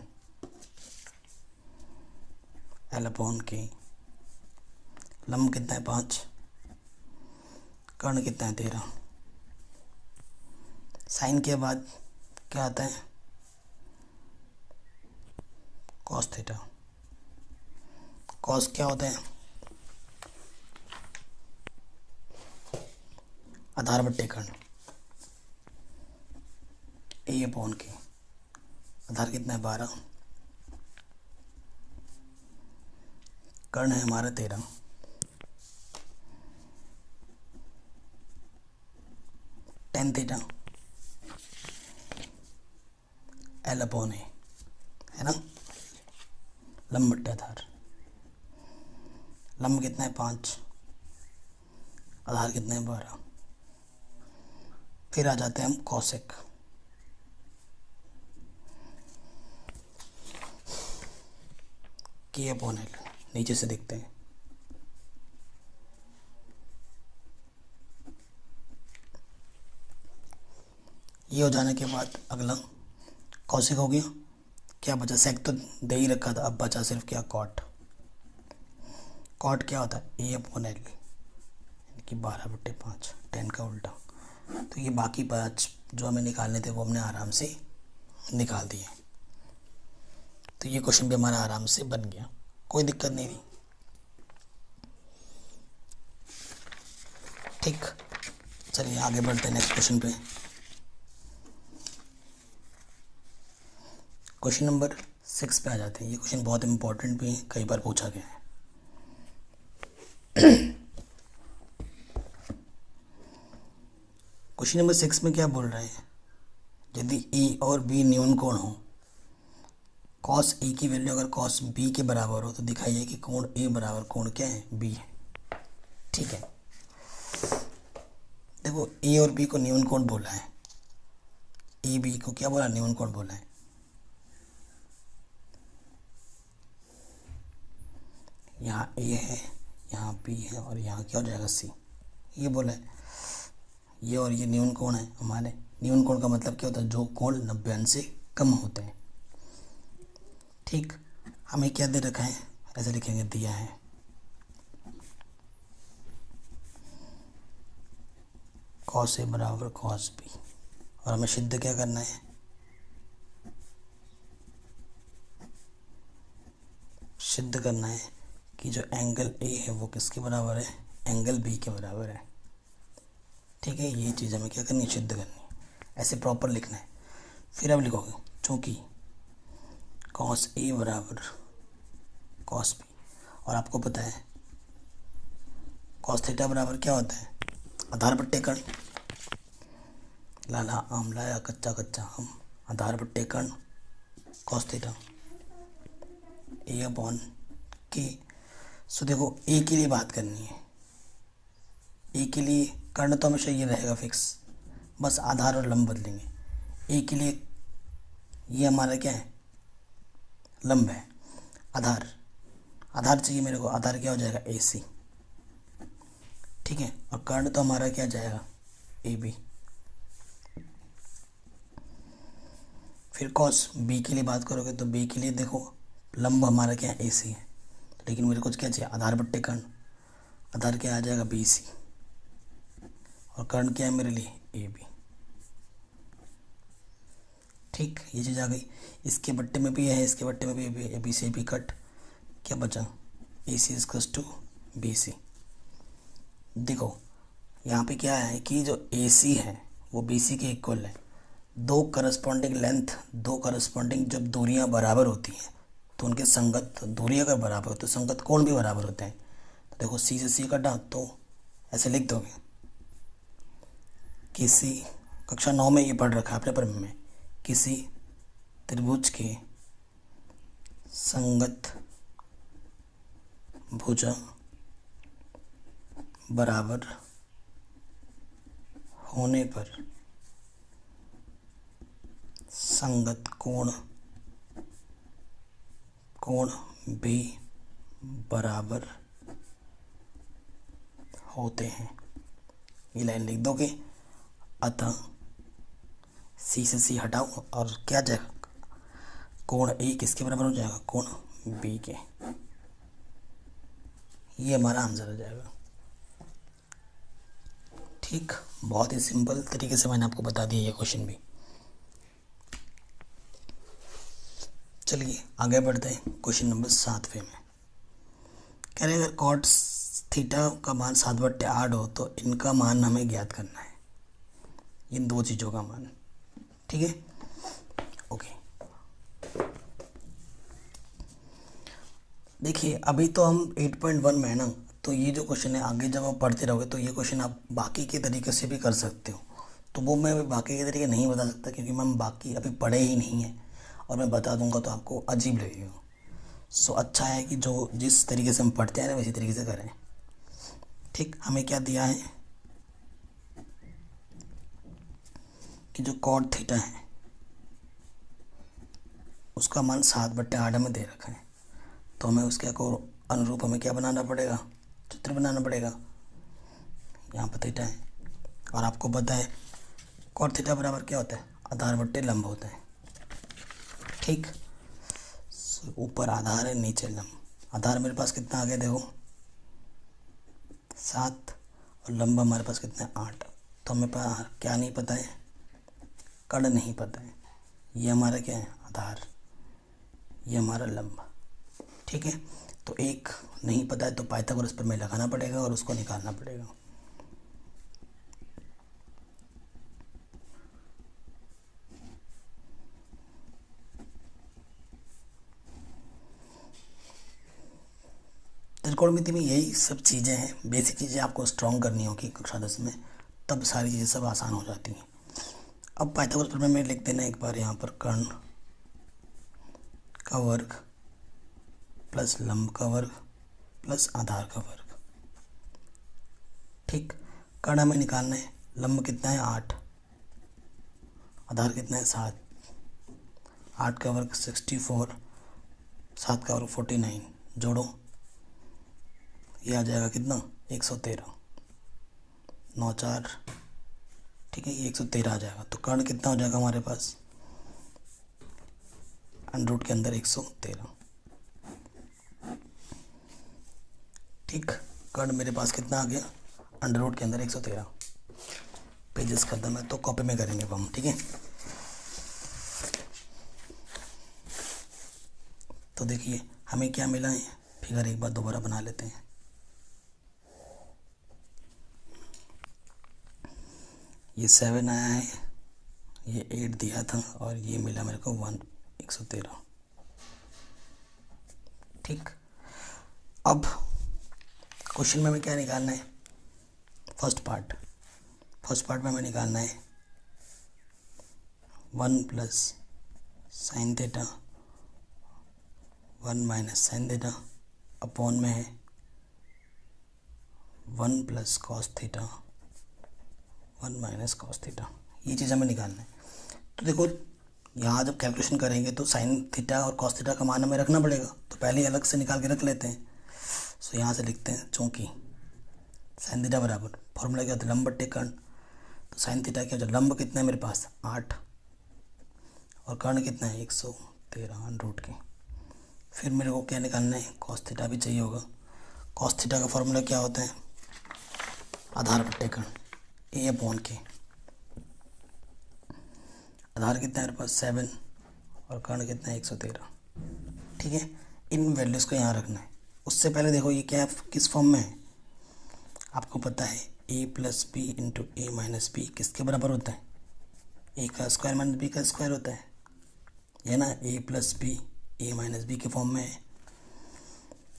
एल अपॉन के। लंब कितना है 5, कर्ण कितना है 13। साइन के बाद क्या आता है कॉस थीटा। कॉस क्या होता है? आधार बट्टे कर्ण, ए अपॉन के। आधार कितना है? 12। कर्ण है हमारा 13। टेन थीटा एल अपॉन ए, है ना। लंब बट्टे आधार। लंब कितना है? 5। आधार कितना है? 12। फिर आ जाते हैं हम कॉसेक। के अपॉन एल, नीचे से देखते हैं। ये हो जाने के बाद अगला कॉसेक हो गया। क्या बचा? सेक तो दे ही रखा था, अब बचा सिर्फ क्या? कॉट। कॉट क्या होता है? ए अपॉन एल, यानी कि 12/5, 10 का उल्टा। तो ये बाकी 5 जो हमें निकालने थे वो हमने आराम से निकाल दिए। तो ये क्वेश्चन भी हमारा आराम से बन गया, कोई दिक्कत नहीं थी। ठीक, चलिए आगे बढ़ते हैं नेक्स्ट क्वेश्चन पे। क्वेश्चन नंबर 6 पे आ जाते हैं। ये क्वेश्चन बहुत इंपॉर्टेंट भी है, कई बार पूछा गया है। क्वेश्चन नंबर 6 में क्या बोल रहे हैं? यदि ए और बी न्यून कोण हो, कॉस ए की वैल्यू अगर कॉस बी के बराबर हो तो दिखाइए कि कोण ए बराबर कोण क्या है? बी है। ठीक है, देखो ए और बी को न्यून कोण बोला है। ए बी को क्या बोला? न्यून कोण बोला है। यहाँ ए है, यहाँ बी है, और यहाँ क्या हो जाएगा? सी। ये बोला है। ये और ये न्यून कोण है हमारे। न्यून कोण का मतलब क्या होता है? जो कोण 90 अंश से कम होते हैं। ठीक, हमें क्या दे रखा है? ऐसे लिखेंगे, दिया है कॉस ए बराबर कॉस बी, और हमें सिद्ध क्या करना है? सिद्ध करना है कि जो एंगल ए है वो किसके बराबर है? एंगल बी के बराबर है। ठीक है, ये चीज़ हमें क्या करनी है? सिद्ध करनी है। ऐसे प्रॉपर लिखना है। फिर अब लिखोगे चूँकि कॉस ए बराबर कॉस बी, और आपको पता है कॉस थीटा बराबर क्या होता है? आधार बट्टे कर्ण। लाला आम लाया कच्चा कच्चा आम, आधार बट्टे कर्ण कॉस थीटा ए अपॉन के। सो देखो ए के लिए बात करनी है। ए के लिए कर्ण तो हमेशा ये रहेगा फिक्स, बस आधार और लंब बदलेंगे। ए के लिए ये हमारा क्या है? लंब है। आधार, आधार चाहिए मेरे को। आधार क्या हो जाएगा? ए सी। ठीक है, और कर्ण तो हमारा क्या जाएगा? A B. फिर कॉस बी के लिए बात करोगे तो बी के लिए देखो लंब हमारा क्या है? ए सी है। लेकिन मेरे को क्या चाहिए? आधार बट्टे कर्ण। आधार क्या आ जाएगा? बी सी, और कर्ण क्या है मेरे लिए? A B. ठीक, ये चीज़ आ गई। इसके बट्टे में भी है, इसके बट्टे में भी ए बी से बी कट। क्या बचा? ए सी इजकल्स टू बी सी। देखो यहाँ पे क्या है कि जो ए सी है वो बी सी के इक्वल है। दो करस्पॉन्डिंग लेंथ, दो करस्पॉन्डिंग जब दूरियाँ बराबर होती हैं तो उनके संगत दूरी अगर बराबर हो तो संगत कोण भी बराबर होते हैं। तो देखो सी से सी कटा तो ऐसे लिख दोगे। किसी कक्षा 9 में ये पढ़ रखा है आपने पर में, किसी त्रिभुज के संगत भुजा बराबर होने पर संगत कोण भी बराबर होते हैं। ये लाइन लिख दोगे। अतः सी से सी हटाओ और क्या जाएगा? कोण ए किसके बराबर हो जाएगा? कोण बी के। ये हमारा आंसर हो जाएगा। ठीक, बहुत ही सिंपल तरीके से मैंने आपको बता दिया ये क्वेश्चन भी। चलिए आगे बढ़ते हैं क्वेश्चन नंबर 7वें में। कह रहे अगर कॉट थीटा का मान 7/8 हो तो इनका मान हमें ज्ञात करना है, इन दो चीज़ों का मान। ठीक है, ओके। देखिए अभी तो हम 8.1 में है ना, तो ये जो क्वेश्चन है आगे जब आप पढ़ते रहोगे तो ये क्वेश्चन आप बाकी के तरीके से भी कर सकते हो। तो वो मैं अभी बाकी के तरीके नहीं बता सकता क्योंकि मैं बाकी अभी पढ़े ही नहीं है, और मैं बता दूंगा तो आपको अजीब लगेगा। सो अच्छा है कि जो जिस तरीके से हम पढ़ते हैं ना वैसी तरीके से करें। ठीक, हमें क्या दिया है कि जो कॉट थीटा है उसका मान 7/8 में दे रखा है, तो हमें उसके को अनुरूप हमें क्या बनाना पड़ेगा, चित्र बनाना पड़ेगा। यहाँ पर थीटा है और आपको पता है कॉट थीटा बराबर क्या होता है, आधार बट्टे लंब होता है। ठीक, ऊपर आधार है नीचे लंब। आधार मेरे पास कितना आ गया देखो 7, और लंब हमारे पास कितना है 8। तो हमें क्या नहीं पता है, कर्ण नहीं पता है। ये हमारा क्या है आधार, ये हमारा लंब। ठीक है, तो एक नहीं पता है तो पाइथागोरस पर में लगाना पड़ेगा और उसको निकालना पड़ेगा। त्रिकोणमिति में यही सब चीज़ें हैं, बेसिक चीज़ें आपको स्ट्रॉन्ग करनी होगी कक्षा 10 में, तब सारी चीज़ें सब आसान हो जाती हैं। अब पाइथागोरस प्रमेय में लिख देना एक बार यहाँ पर कर्ण का वर्ग प्लस लंब का वर्ग प्लस आधार का वर्ग। ठीक, कर्ण हमें निकालना है, लंब कितना है 8, आधार कितना है 7, 8 का वर्ग 64, 7 का वर्ग 49, जोड़ो ये आ जाएगा कितना 113, 9 4। ठीक है, ये 113 आ जाएगा। तो कर्ण कितना हो जाएगा हमारे पास √ के अंदर 113। ठीक, कर्ण मेरे पास कितना आ गया √ के अंदर 113। पेजेस खत्म है तो कॉपी में करेंगे अब हम। ठीक है, तो देखिए हमें क्या मिला है, फिगर एक बार दोबारा बना लेते हैं। ये 7 आया है, ये 8 दिया था और ये मिला मेरे को 113। ठीक, अब क्वेश्चन में हमें क्या निकालना है, फर्स्ट पार्ट में हमें निकालना है 1 + sin theta 1 - sin theta upon में है 1 + cos थीटा 1 - cos थीटा। ये चीज़ हमें निकालना है। तो देखो यहाँ जब कैलकुलेशन करेंगे तो sin थीटा और cos थीटा का मान हमें रखना पड़ेगा, तो पहले ही अलग से निकाल के रख लेते हैं। सो यहाँ से लिखते हैं चूँकि sin थीटा बराबर फॉर्मूला क्या होता है लंब बट्टे कर्ण, तो sin थीटा क्या हो जाए, लंब कितना है मेरे पास 8 और कर्ण कितना है 113 √ के। फिर मेरे को क्या निकालना है, cos थीटा भी चाहिए होगा। cos थीटा का फॉर्मूला क्या होता है, आधार बट्टे कर्ण A/K। आधार कितना है मेरे पास 7 और कर्ण कितना है 113। ठीक है, इन वैल्यूज़ को यहाँ रखना है। उससे पहले देखो ये क्या किस फॉर्म में है, आपको पता है A + B × A - B किसके बराबर होता है, A का स्क्वायर - B का स्क्वायर होता है ना। A + B A - B के फॉर्म में है,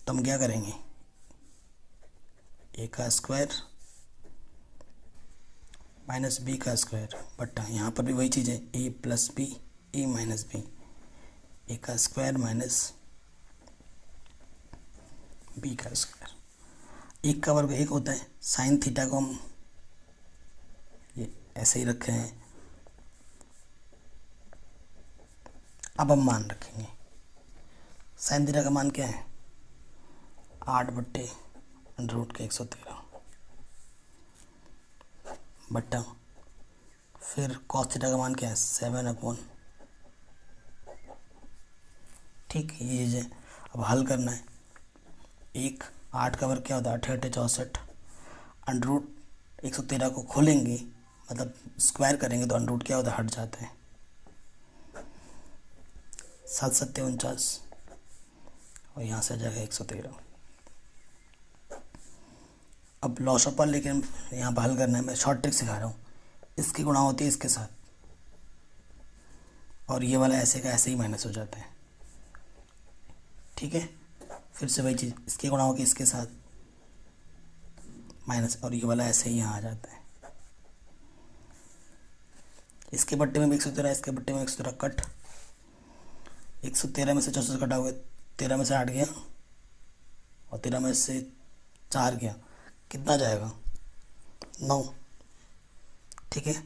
तो हम क्या करेंगे A का स्क्वायर -B का स्क्वायर बट्टा, यहाँ पर भी वही चीज़ है A + B A - B, A का स्क्वायर B का स्क्वायर। एक का वर्ग 1 होता है। साइन थीटा को हम ये ऐसे ही रखे हैं। अब हम मान रखेंगे साइन थीटा का मान क्या है 8/√के 113 बट्टा फिर कॉस थीटा का मान क्या है 7/। ठीक, ये चीज़ है। अब हल करना है। 8 का वर्ग क्या होता है 8 × 8 = 64। √113 को खोलेंगे मतलब स्क्वायर करेंगे तो √ क्या होता है हट जाता है। 7 सत्ते 49 और यहाँ से आ जाएगा 113। अब लॉस ऑफ पावर लेकिन यहाँ पर हल करने में शॉर्ट ट्रिक सिखा रहा हूँ। इसकी गुणा होती है इसके साथ और ये वाला ऐसे का ऐसे ही माइनस हो जाता है। ठीक है, फिर से वही चीज़, इसकी गुणा होगी इसके साथ माइनस और ये वाला ऐसे ही यहाँ आ जाता है। इसके बट्टे में भी 113, इसके बट्टे में 113 कट। 113 में से 64 कटा हुआ, 13 में से 8 गया और 13 में से 4 गया, कितना जाएगा 9। ठीक है,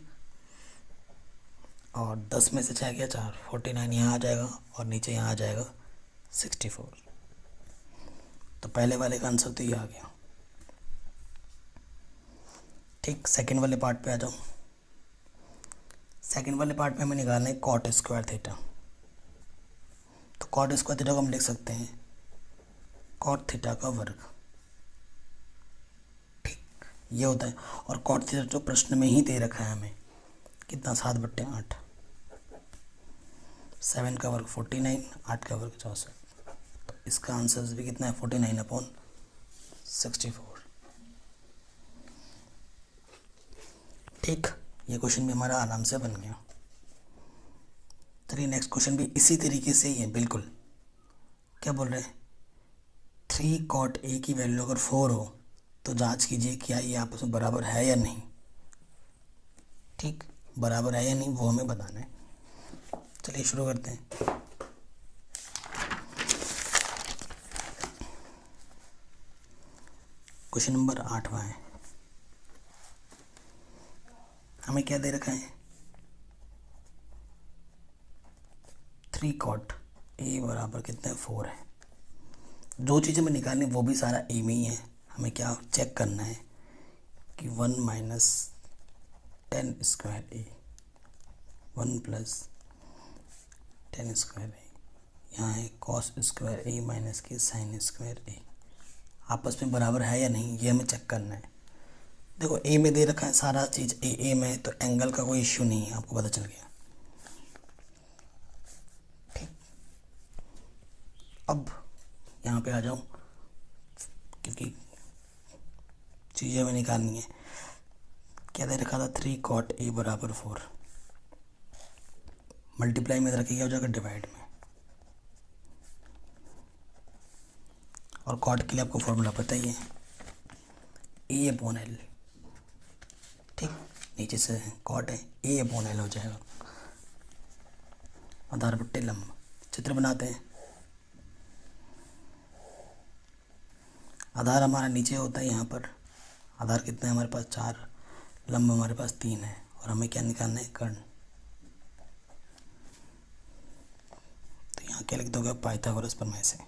और 10 में से 6 गया 4, 49 यहाँ आ जाएगा और नीचे यहाँ आ जाएगा 64। तो पहले वाले का आंसर तो ये आ गया। ठीक, सेकंड वाले पार्ट पे आ जाओ। सेकंड वाले पार्ट में हमें निकालना है कॉट स्क्वायर थीटा। तो कॉट स्क्वायर थीटा को हम लिख सकते हैं कॉट थीटा का वर्ग। ठीक, ये होता है। और कॉट थीटा जो प्रश्न में ही दे रखा है हमें, कितना 7/8, 7 का वर्ग 49, 8 का वर्ग 64। तो इसका आंसर भी कितना है 49/64। ठीक, ये क्वेश्चन भी हमारा आराम से बन गया। चलिए नेक्स्ट क्वेश्चन भी इसी तरीके से ही है बिल्कुल। क्या बोल रहे हैं, 3 cot A की वैल्यू अगर 4 हो तो जांच कीजिए क्या ये आपस में बराबर है या नहीं। ठीक, बराबर है या नहीं वो हमें बताना है। चलिए शुरू करते हैं। क्वेश्चन नंबर 8वां है। हमें क्या दे रखा है, 3 cot A बराबर कितना है 4 है। जो चीज़ें हमें निकालनी वो भी सारा ए में ही है। हमें क्या चेक करना है कि 1 माइनस 10 स्क्वायर ए, 1 प्लस 10 स्क्वायर ए, यहाँ है कॉस स्क्वायर ए माइनस के साइन स्क्वायर ए, आपस में बराबर है या नहीं ये हमें चेक करना है। देखो ए में दे रखा है सारा चीज़, ए में है तो एंगल का कोई इश्यू नहीं है, आपको पता चल गया। ठीक, अब यहाँ पे आ जाओ क्योंकि चीज़ें हमें निकालनी है। क्या दे रखा था, 3 cot A बराबर 4, मल्टीप्लाई में रखिए क्या हो जाएगा डिवाइड में, और कॉट के लिए आपको फॉर्मूला पता ही है A/L। ठीक, नीचे से कॉट है A/L हो जाएगा। आधार बट्टे लंब, चित्र बनाते हैं। आधार हमारा नीचे होता है यहाँ पर, आधार कितना है हमारे पास 4, लंब हमारे पास 3 है और हमें क्या निकालना है कर्ण। तो यहाँ क्या लिख दोगे पाइथागोरस प्रमेय से।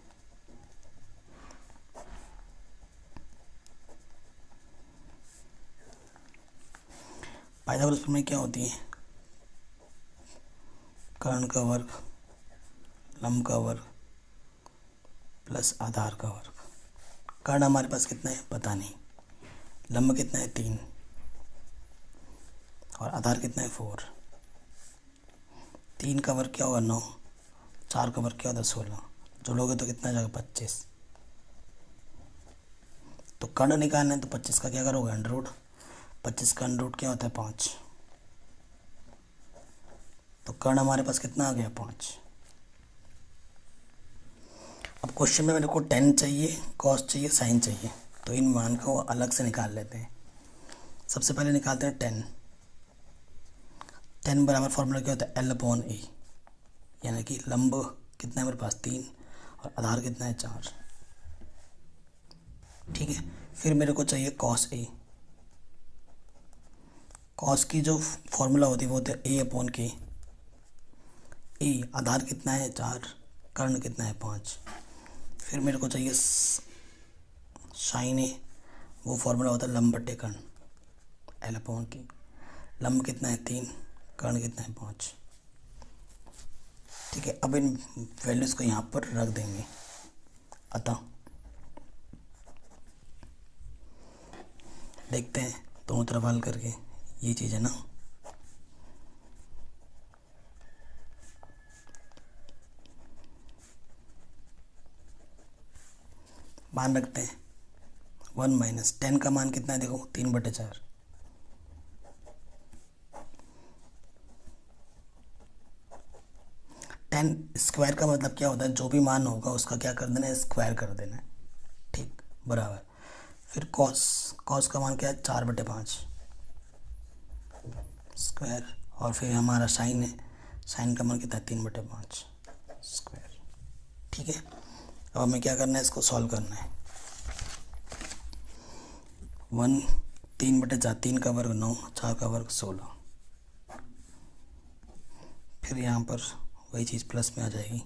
पाइथागोरस प्रमेय क्या होती है, कर्ण का वर्ग, लंब का वर्ग प्लस आधार का वर्ग। कर्ण हमारे पास कितना है पता नहीं, लंब कितना है 3 और आधार कितना है 4। 3 का वर्ग क्या होगा 9, 4 का वर्ग क्या होगा 16, जोड़ोगे तो कितना जाएगा 25। तो कर्ण निकालना है तो 25 का क्या करोगे अंडर रूट, 25 का अंडर रूट क्या होता है 5। तो कर्ण हमारे पास कितना आ गया 5। अब क्वेश्चन में मेरे को टेन चाहिए, कॉस चाहिए, साइन चाहिए, तो इन मान को अलग से निकाल लेते हैं। सबसे पहले निकालते हैं 10। 10 बराबर फॉर्मूला क्या होता है L/A, यानी कि लंब कितना है मेरे पास 3 और आधार कितना है 4। ठीक है, फिर मेरे को चाहिए कॉस A। कॉस की जो फॉर्मूला होती है वो होता है A/K। ए आधार कितना है 4, कर्ण कितना है 5। फिर मेरे को चाहिए साइन ए, वो फॉर्मूला होता है लंब बट्टे कर्ण L/K। लंब कितना है 3, कर्ण कितना है 5। ठीक है, अब इन वैल्यूज़ को यहाँ पर रख देंगे। अतः देखते हैं दोनों तरफ हल करके ये चीज़ है ना। मान रखते हैं 1 माइनस 10 का मान कितना है, देखो 3/4। टेन स्क्वायर का मतलब क्या होता है, जो भी मान होगा उसका क्या कर देना है, स्क्वायर कर देना है। ठीक, बराबर। फिर कॉस, कॉस का मान क्या है, 4/5 स्क्वायर। और फिर हमारा साइन है, साइन का मान कितना है, 3/5 स्क्वायर। ठीक है, अब हमें क्या करना है, इसको सॉल्व करना है। 3/4, 3 का वर्ग 9, 4 का वर्ग 16। फिर यहाँ पर वही चीज़ प्लस में आ जाएगी।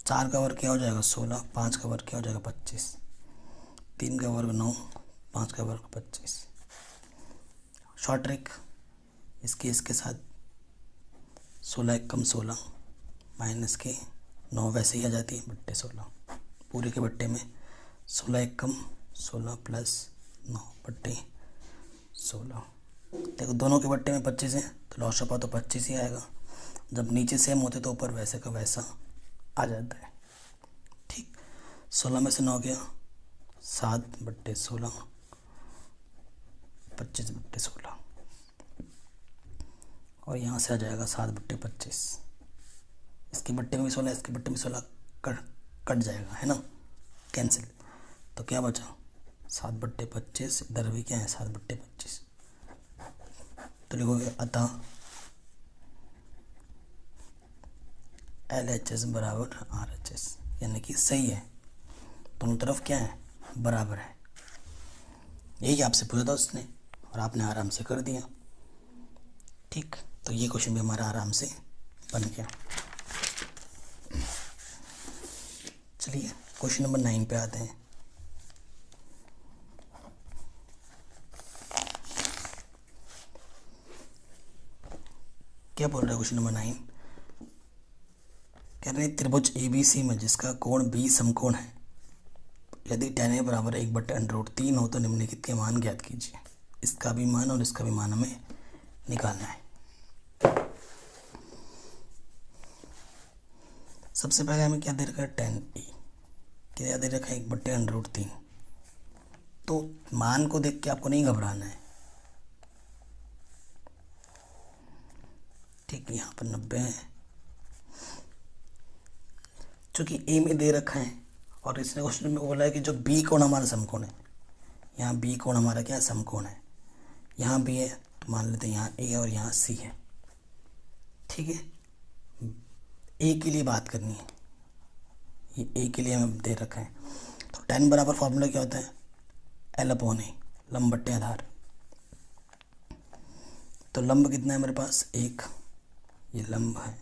4 का वर्ग क्या हो जाएगा, 16। 5 का वर्ग क्या हो जाएगा, 25। 3 का वर्ग 9, 5 का वर्ग 25। शॉर्ट ट्रिक, इसके साथ 16 एक कम 16 माइनस के 9 वैसे ही आ जाती है, बट्टे 16। पूरे के बट्टे में 16 एक कम 16 प्लस 9 बट्टे 16। देखो दोनों के बट्टे में 25 है, तो लॉस छपा तो 25 ही आएगा। जब नीचे सेम होते तो ऊपर वैसे का वैसा आ जाता है। ठीक, 16 में से 9 गया, 7/16, 25/16। और यहाँ से आ जाएगा 7/25। इसके बट्टे में भी 16, इसके बट्टे में 16 कट जाएगा, है ना, कैंसिल। तो क्या बचा, 7/25। इधर भी क्या है, 7/25। तो लिखोगे अतः LHS बराबर RHS, यानी कि सही है, दोनों तरफ क्या है, बराबर है। यही आपसे पूछा था उसने और आपने आराम से कर दिया। ठीक, तो ये क्वेश्चन भी हमारा आराम से बन गया। चलिए क्वेश्चन नंबर 9 पे आते हैं। क्या बोल रहा है क्वेश्चन नंबर 9, कह रहे हैं त्रिभुज ABC में जिसका कोण B समकोण है, यदि tan A बराबर 1/√3 हो तो निम्नलिखित के मान ज्ञात कीजिए। इसका भी मान और इसका भी मान हमें निकालना है। सबसे पहले हमें क्या दे रखा है, tan A क्या दे रखा है, 1/√3। तो मान को देख के आपको नहीं घबराना है। ठीक, यहाँ पर 90 है, चूँकि ए में दे रखा है और इसने क्वेश्चन में बोला है कि जो बी कोण हमारा समकोण है, यहाँ बी कोण हमारा क्या समकोण है, यहाँ बी है तो मान लेते हैं यहाँ ए और यहाँ सी है। ठीक है, ए के लिए बात करनी है, ये ए के लिए हमें दे रखा है। तो tan बराबर फॉर्मूला क्या होता है, L/A, लंब बट्टे आधार। तो लंब कितना है मेरे पास, 1, ये लंब है।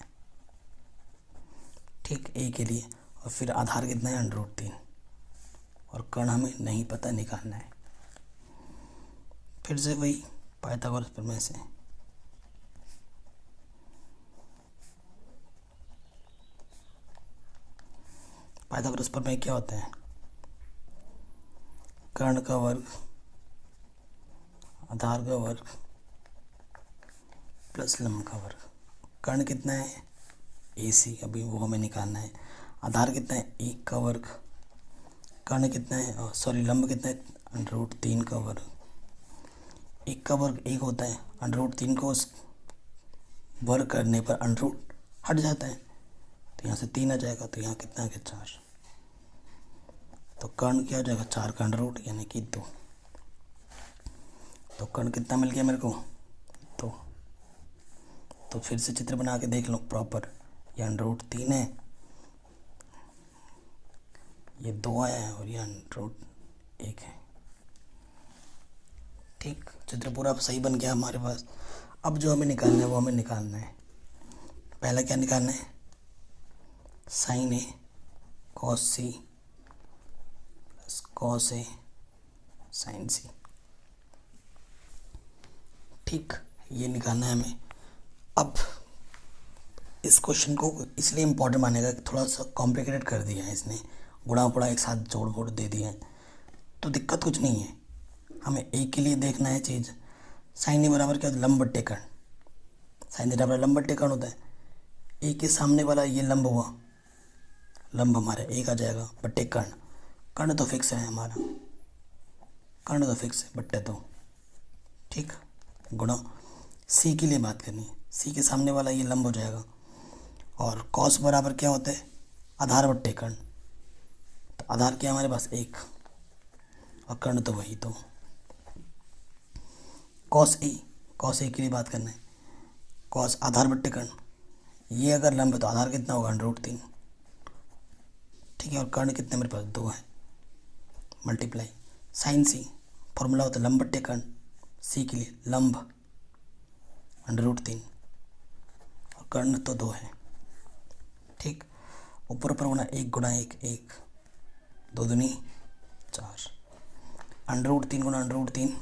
ठीक, ए के लिए। और फिर आधार कितना है, √3। और कर्ण हमें नहीं पता, निकालना है। फिर से वही पाइथागोरस प्रमेय से। पाइथागोरस प्रमेय क्या होता है, कर्ण का वर्ग आधार का वर्ग प्लस लंब का वर्ग। कर्ण कितना है, AC, अभी वो हमें निकालना है। आधार कितना है, 1 का वर्ग। कर्ण कितना है, सॉरी लंब कितना है, √3 का वर्ग। 1 का वर्ग 1 होता है, √3 को वर्ग करने पर √ हट जाता है, तो यहाँ से 3 आ जाएगा, तो यहाँ कितना आ गया, 4। तो कर्ण क्या हो जाएगा, 4 का √ यानी कि 2। तो कर्ण कितना मिल गया मेरे को, 2। तो फिर से चित्र बना के देख लो प्रॉपर, ये √3 है, ये 2 आया है और ये √1 है। ठीक, चित्र पूरा सही बन गया हमारे पास। अब जो हमें निकालना है वो हमें निकालना है, पहला क्या निकालना है, sin A cos C plus cos A sin C। ठीक, ये निकालना है हमें। अब इस क्वेश्चन को इसलिए इम्पोर्टेंट मानेगा कि थोड़ा सा कॉम्प्लिकेटेड कर दिया है इसने, गुणा फुड़ा एक साथ जोड़ फोड़ दे दिया है, तो दिक्कत कुछ नहीं है। हमें ए के लिए देखना है चीज़, sin A बराबर क्या होता है, लंब बट्टे कर्ण। sin A बराबर लंब बट्टे कर्ण होता है। ए के सामने वाला ये लंब हुआ, लंब हमारा 1 आ जाएगा बट्टे कर्ण, कर्ण तो फिक्स है हमारा, कर्ण तो फिक्स है बट्टे तो, ठीक। गुणा सी के लिए बात करनी है, सी के सामने वाला ये लंब हो जाएगा, और कॉस बराबर क्या होता है, आधार बट्टे कर्ण। तो आधार क्या है हमारे पास 1, और कर्ण तो वही, तो कॉस ए, कॉस ए के लिए बात करना है, कॉस आधार बट्टे कर्ण, ये अगर लंब है तो आधार कितना होगा √3, ठीक है। और कर्ण कितने मेरे पास 2 है, मल्टीप्लाई साइन सी, फॉर्मूला होता है लंब बट्टे कर्ण, सी के लिए लंब √3, और कर्ण तो 2 है, ठीक। ऊपर ऊपर होना 1 गुणा 1 1, 2 दूनी 4, √3 गुणा √3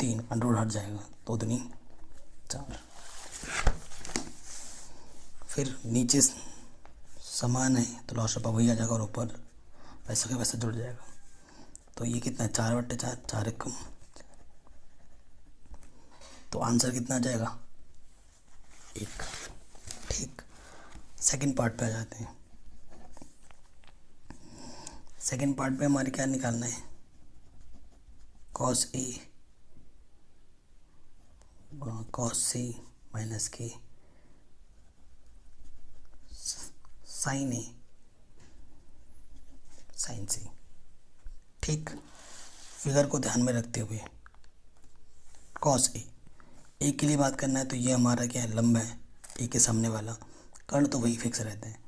3, अंडर हट जाएगा, 2 दूनी 4। फिर नीचे समान है तो लॉस ऑफ वही आ जाएगा, और ऊपर वैसा का वैसा जुड़ जाएगा। तो ये कितना है 4/4, 4 कम, तो आंसर कितना आ जाएगा 1, ठीक। सेकंड पार्ट पे आ जाते हैं। सेकंड पार्ट पे हमारे क्या निकालना है, cos A cos C minus के साइन ए साइन सी, ठीक। फिगर को ध्यान में रखते हुए कॉस ए के लिए बात करना है, तो ये हमारा क्या है लंब है, ए के सामने वाला, कर्ण तो वही फिक्स रहते हैं।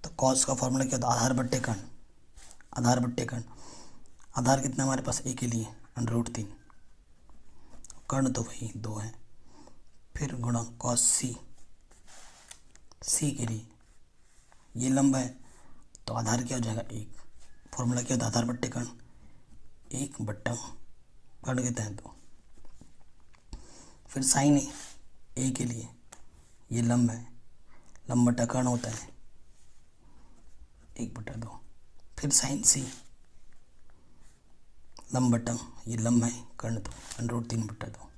तो कॉस का फॉर्मूला क्या होता है, आधार बट्टे कर्ण, आधार बट्टे कर्ण, आधार कितना हमारे पास ए के लिए √3, कर्ण तो वही 2 है। फिर गुणा कॉस सी के लिए ये लंब है, तो आधार क्या हो जाएगा 1, फॉर्मूला क्या होता है आधार बट्टे कर्ण, 1 बट्टा कर्ण कितना है 2। फिर साइन ए के लिए ये लंब है, लंब बट्टा कर्ण होता है 1/2। फिर साइन सी लंब बट्टा ये लंब है कर्ण तो √3/2।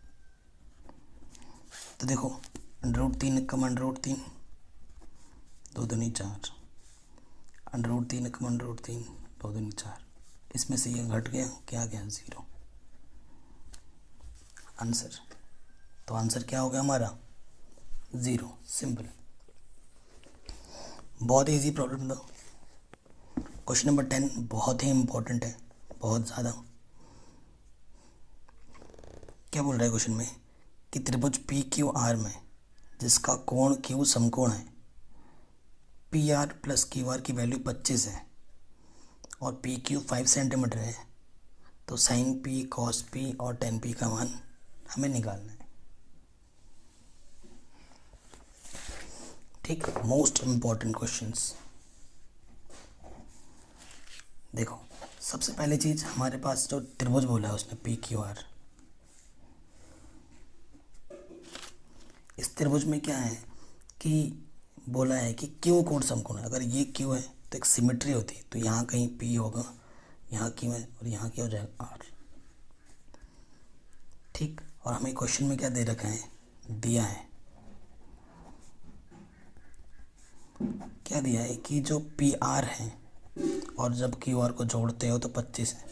तो देखो √3 कम √3, 2 दूनी 4, √3 कम √3, 2 दूनी 4, इसमें से ये घट गया, क्या गया 0 आंसर। तो आंसर क्या हो गया हमारा 0, सिंपल। बहुत इजी प्रॉब्लम था। क्वेश्चन नंबर 10 बहुत ही इंपॉर्टेंट है, बहुत ज़्यादा। क्या बोल रहा है क्वेश्चन में कि त्रिभुज पी क्यू आर में जिसका कोण क्यू समकोण है, P R plus Q R की वैल्यू 25 है और पी क्यू 5 सेंटीमीटर है, तो साइन पी कॉस पी और टेन पी का मान हमें निकालना है, ठीक। Most important questions. देखो सबसे पहली चीज हमारे पास जो त्रिभुज बोला है उसने पी क्यू आर, इस त्रिभुज में क्या है कि बोला है कि क्यू कोण समकोण है। अगर ये क्यू है तो एक सिमेट्री होती है, तो यहाँ कहीं पी होगा, यहाँ क्यू है और यहाँ क्या हो जाएगा आर, ठीक। और हमें क्वेश्चन में क्या दे रखा है, दिया है, क्या दिया है कि जो पी आर है और जब क्यू आर को जोड़ते हो तो 25 है,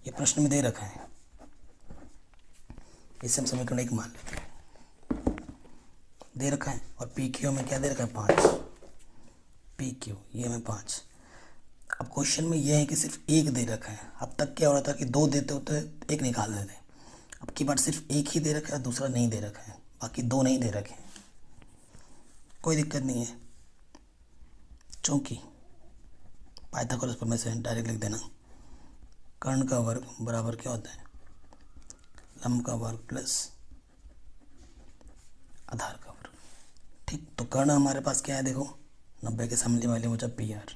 ये प्रश्न में दे रखा है। इसे हम समीकरण 1 मान लेते हैं, दे रखा है। और पी क्यू में क्या दे रखा है 5, पी क्यू ये में 5। अब क्वेश्चन में ये है कि सिर्फ एक दे रखा है। अब तक क्या हो रहा था कि 2 देते होते एक निकाल देते, अब की बार सिर्फ एक ही दे रखा है, दूसरा नहीं दे रखा है, बाकी 2 नहीं दे रखे हैं। कोई दिक्कत नहीं है, चूँकि पाइथागोरस प्रमेय से डायरेक्ट लिख देना, कर्ण का वर्ग बराबर क्या होता है लंब का वर्ग प्लस आधार का वर्ग, ठीक। तो कर्ण हमारे पास क्या है, देखो 90 के सामने वाले मुझे पी आर,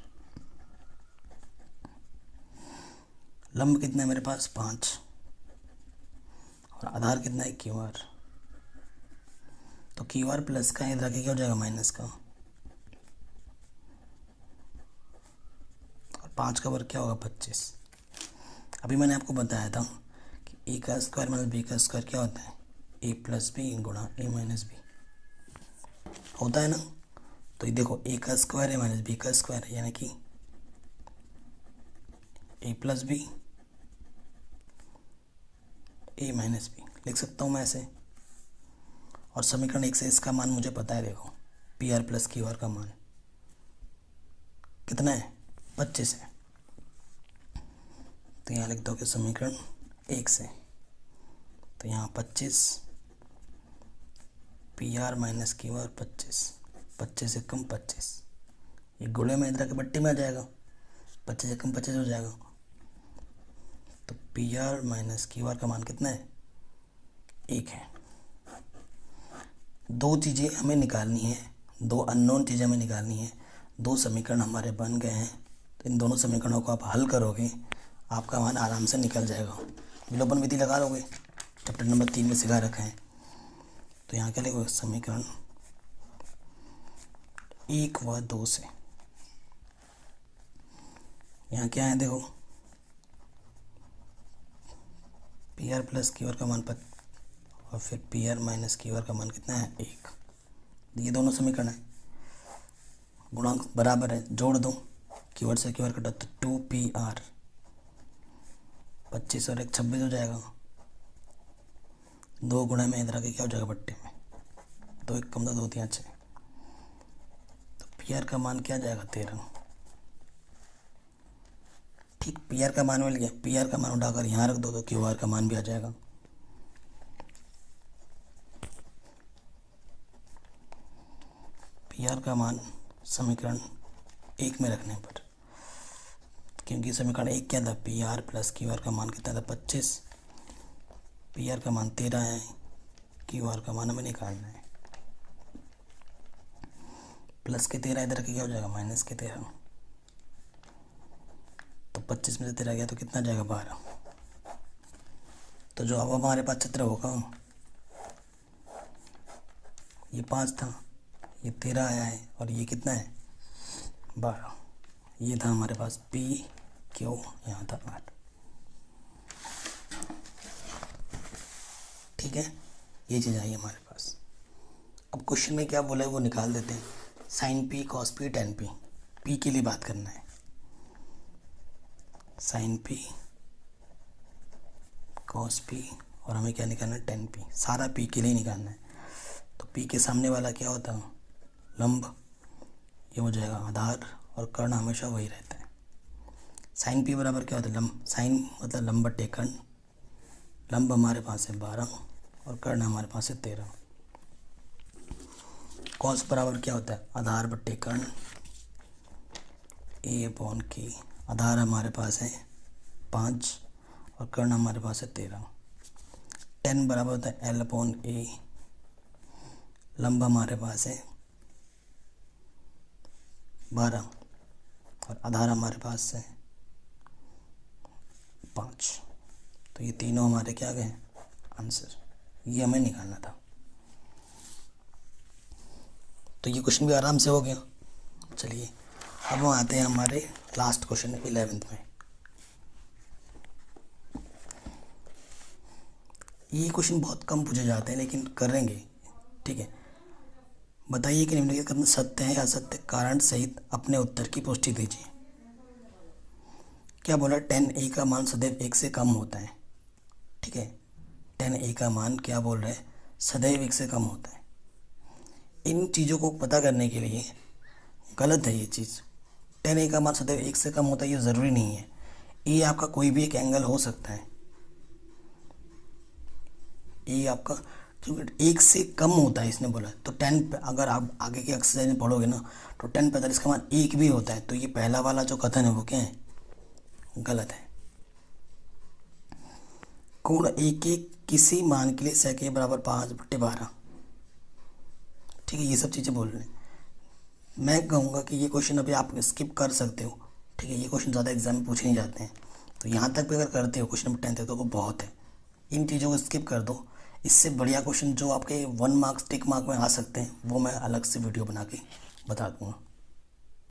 लंब कितना है मेरे पास 5 और आधार कितना है क्यू आर। तो क्यू आर प्लस का इधर आके क्या हो जाएगा माइनस का, और 5 का वर्ग क्या होगा 25। अभी मैंने आपको बताया था कि ए का स्क्वायर माइनस बी का स्क्वायर क्या होता है ए प्लस बी गुणा ए माइनस बी होता है ना। तो ये देखो ए का स्क्वायर है माइनस बी का स्क्वायर है, यानी कि ए प्लस बी ए माइनस बी लिख सकता हूँ मैं ऐसे। और समीकरण 1 से इसका मान मुझे पता है, देखो P R plus Q R का मान कितना है, 25 है। तो यहाँ लिख दो कि समीकरण 1 से, तो यहाँ 25 P R minus Q R 25 से कम 25, ये गुणे में इधर के बट्टे में आ जाएगा, 25 से कम 25 हो जाएगा। तो P R minus Q R का मान कितना है, 1 है। दो चीज़ें हमें निकालनी है, दो अननोन चीज़ें हमें निकालनी है। दो समीकरण हमारे बन गए हैं, तो इन दोनों समीकरणों को आप हल करोगे, आपका मान आराम से निकल जाएगा। विलोपन विधि लगा लोगे, चैप्टर नंबर 3 में सिखा रखा है। तो यहाँ क्या लिखोगे, समीकरण 1 व 2 से, यहाँ क्या है देखो, P R plus Q R का मान 5 और फिर P R minus Q R का मान कितना है, 1। ये दोनों समीकरण है, गुणांक बराबर है, जोड़ दो, क्यू आर से क्यू आर कटा तो 2 पी आर, 25 और 1 26 हो जाएगा। 2 गुणे में इधर आके क्या हो जाएगा, बट्टे में 2 1 कम 2 2 3 6, तो पी आर का मान क्या जाएगा, 13। ठीक, पी आर का मान मिल गया। पी आर का मान उठाकर यहाँ रख दो तो क्यू आर का मान भी आ जाएगा। पी आर का मान समीकरण 1 में रखने पर, क्योंकि समीकरण 1 क्या था, P R plus Q R का मान कितना था, 25, पी आर का मान 13 है, क्यू आर का मान हमें निकालना है। प्लस के 13 इधर के क्या हो जाएगा, माइनस के 13, तो 25 में से 13 गया तो कितना जाएगा, 12। तो जो अब हमारे पास चित्र होगा, ये 5 था, ये 13 आया है, और ये कितना है, 12। ये था हमारे पास पी क्यू, यहाँ था आर। ठीक है, ये चीज़ आई हमारे पास। अब क्वेश्चन में क्या बोला है वो निकाल देते हैं। Sine P cos P tan P, P के लिए बात करना है, साइन पी कॉस पी, और हमें क्या निकालना है, टेन पी। सारा पी के लिए निकालना है। तो पी के सामने वाला क्या होता है, लंब, ये हो जाएगा आधार, और कर्ण हमेशा वही रहता है। साइन पी बराबर क्या होता है, लंब, साइन मतलब लंब बटे कर्ण। लंब हमारे पास है 12 और कर्ण हमारे पास है 13। कॉस बराबर क्या होता है, आधार बटे कर्ण, ए अपॉन के। आधार हमारे पास है 5 और कर्ण हमारे पास है 13। टेन बराबर होता है एल अपॉन ए। लंब हमारे पास है 12 और आधार हमारे पास है 5। तो ये तीनों हमारे क्या गए, आंसर। ये हमें निकालना था। तो ये क्वेश्चन भी आराम से हो गया। चलिए अब हम आते हैं हमारे लास्ट क्वेश्चन 11th में। ये क्वेश्चन बहुत कम पूछे जाते हैं लेकिन करेंगे, ठीक है। बताइए कि निम्नलिखित कथन सत्य है या असत्य, कारण सहित अपने उत्तर की पुष्टि दीजिए। क्या बोला, 10a का मान सदैव 1 से कम होता है, ठीक है। 10a का मान क्या बोल रहे हैं, सदैव 1 से कम होता है। इन चीज़ों को पता करने के लिए गलत है ये चीज़। 10a का मान सदैव 1 से कम होता है ये ज़रूरी नहीं है। ये आपका कोई भी एक एंगल हो सकता है। ये आपका क्योंकि 1 से कम होता है इसने बोला, तो 10, अगर आप आगे के एक्सरसाइज में पढ़ोगे ना तो 1045 का मान 1 भी होता है। तो ये पहला वाला जो कथन है वो क्या है, गलत है। कोण ए के किसी मान के लिए sec के बराबर 5/12, ठीक है। ये सब चीज़ें बोल रहे हैं। मैं कहूँगा कि ये क्वेश्चन अभी आप स्किप कर सकते हो, ठीक है। ये क्वेश्चन ज़्यादा एग्जाम में पूछे नहीं जाते हैं, तो यहाँ तक भी अगर करते हो क्वेश्चन नंबर 10 तक तो वो बहुत है। इन चीज़ों को स्किप कर दो। इससे बढ़िया क्वेश्चन जो आपके 1 मार्क्स टिक मार्क में आ सकते हैं वो मैं अलग से वीडियो बना के बता दूँगा।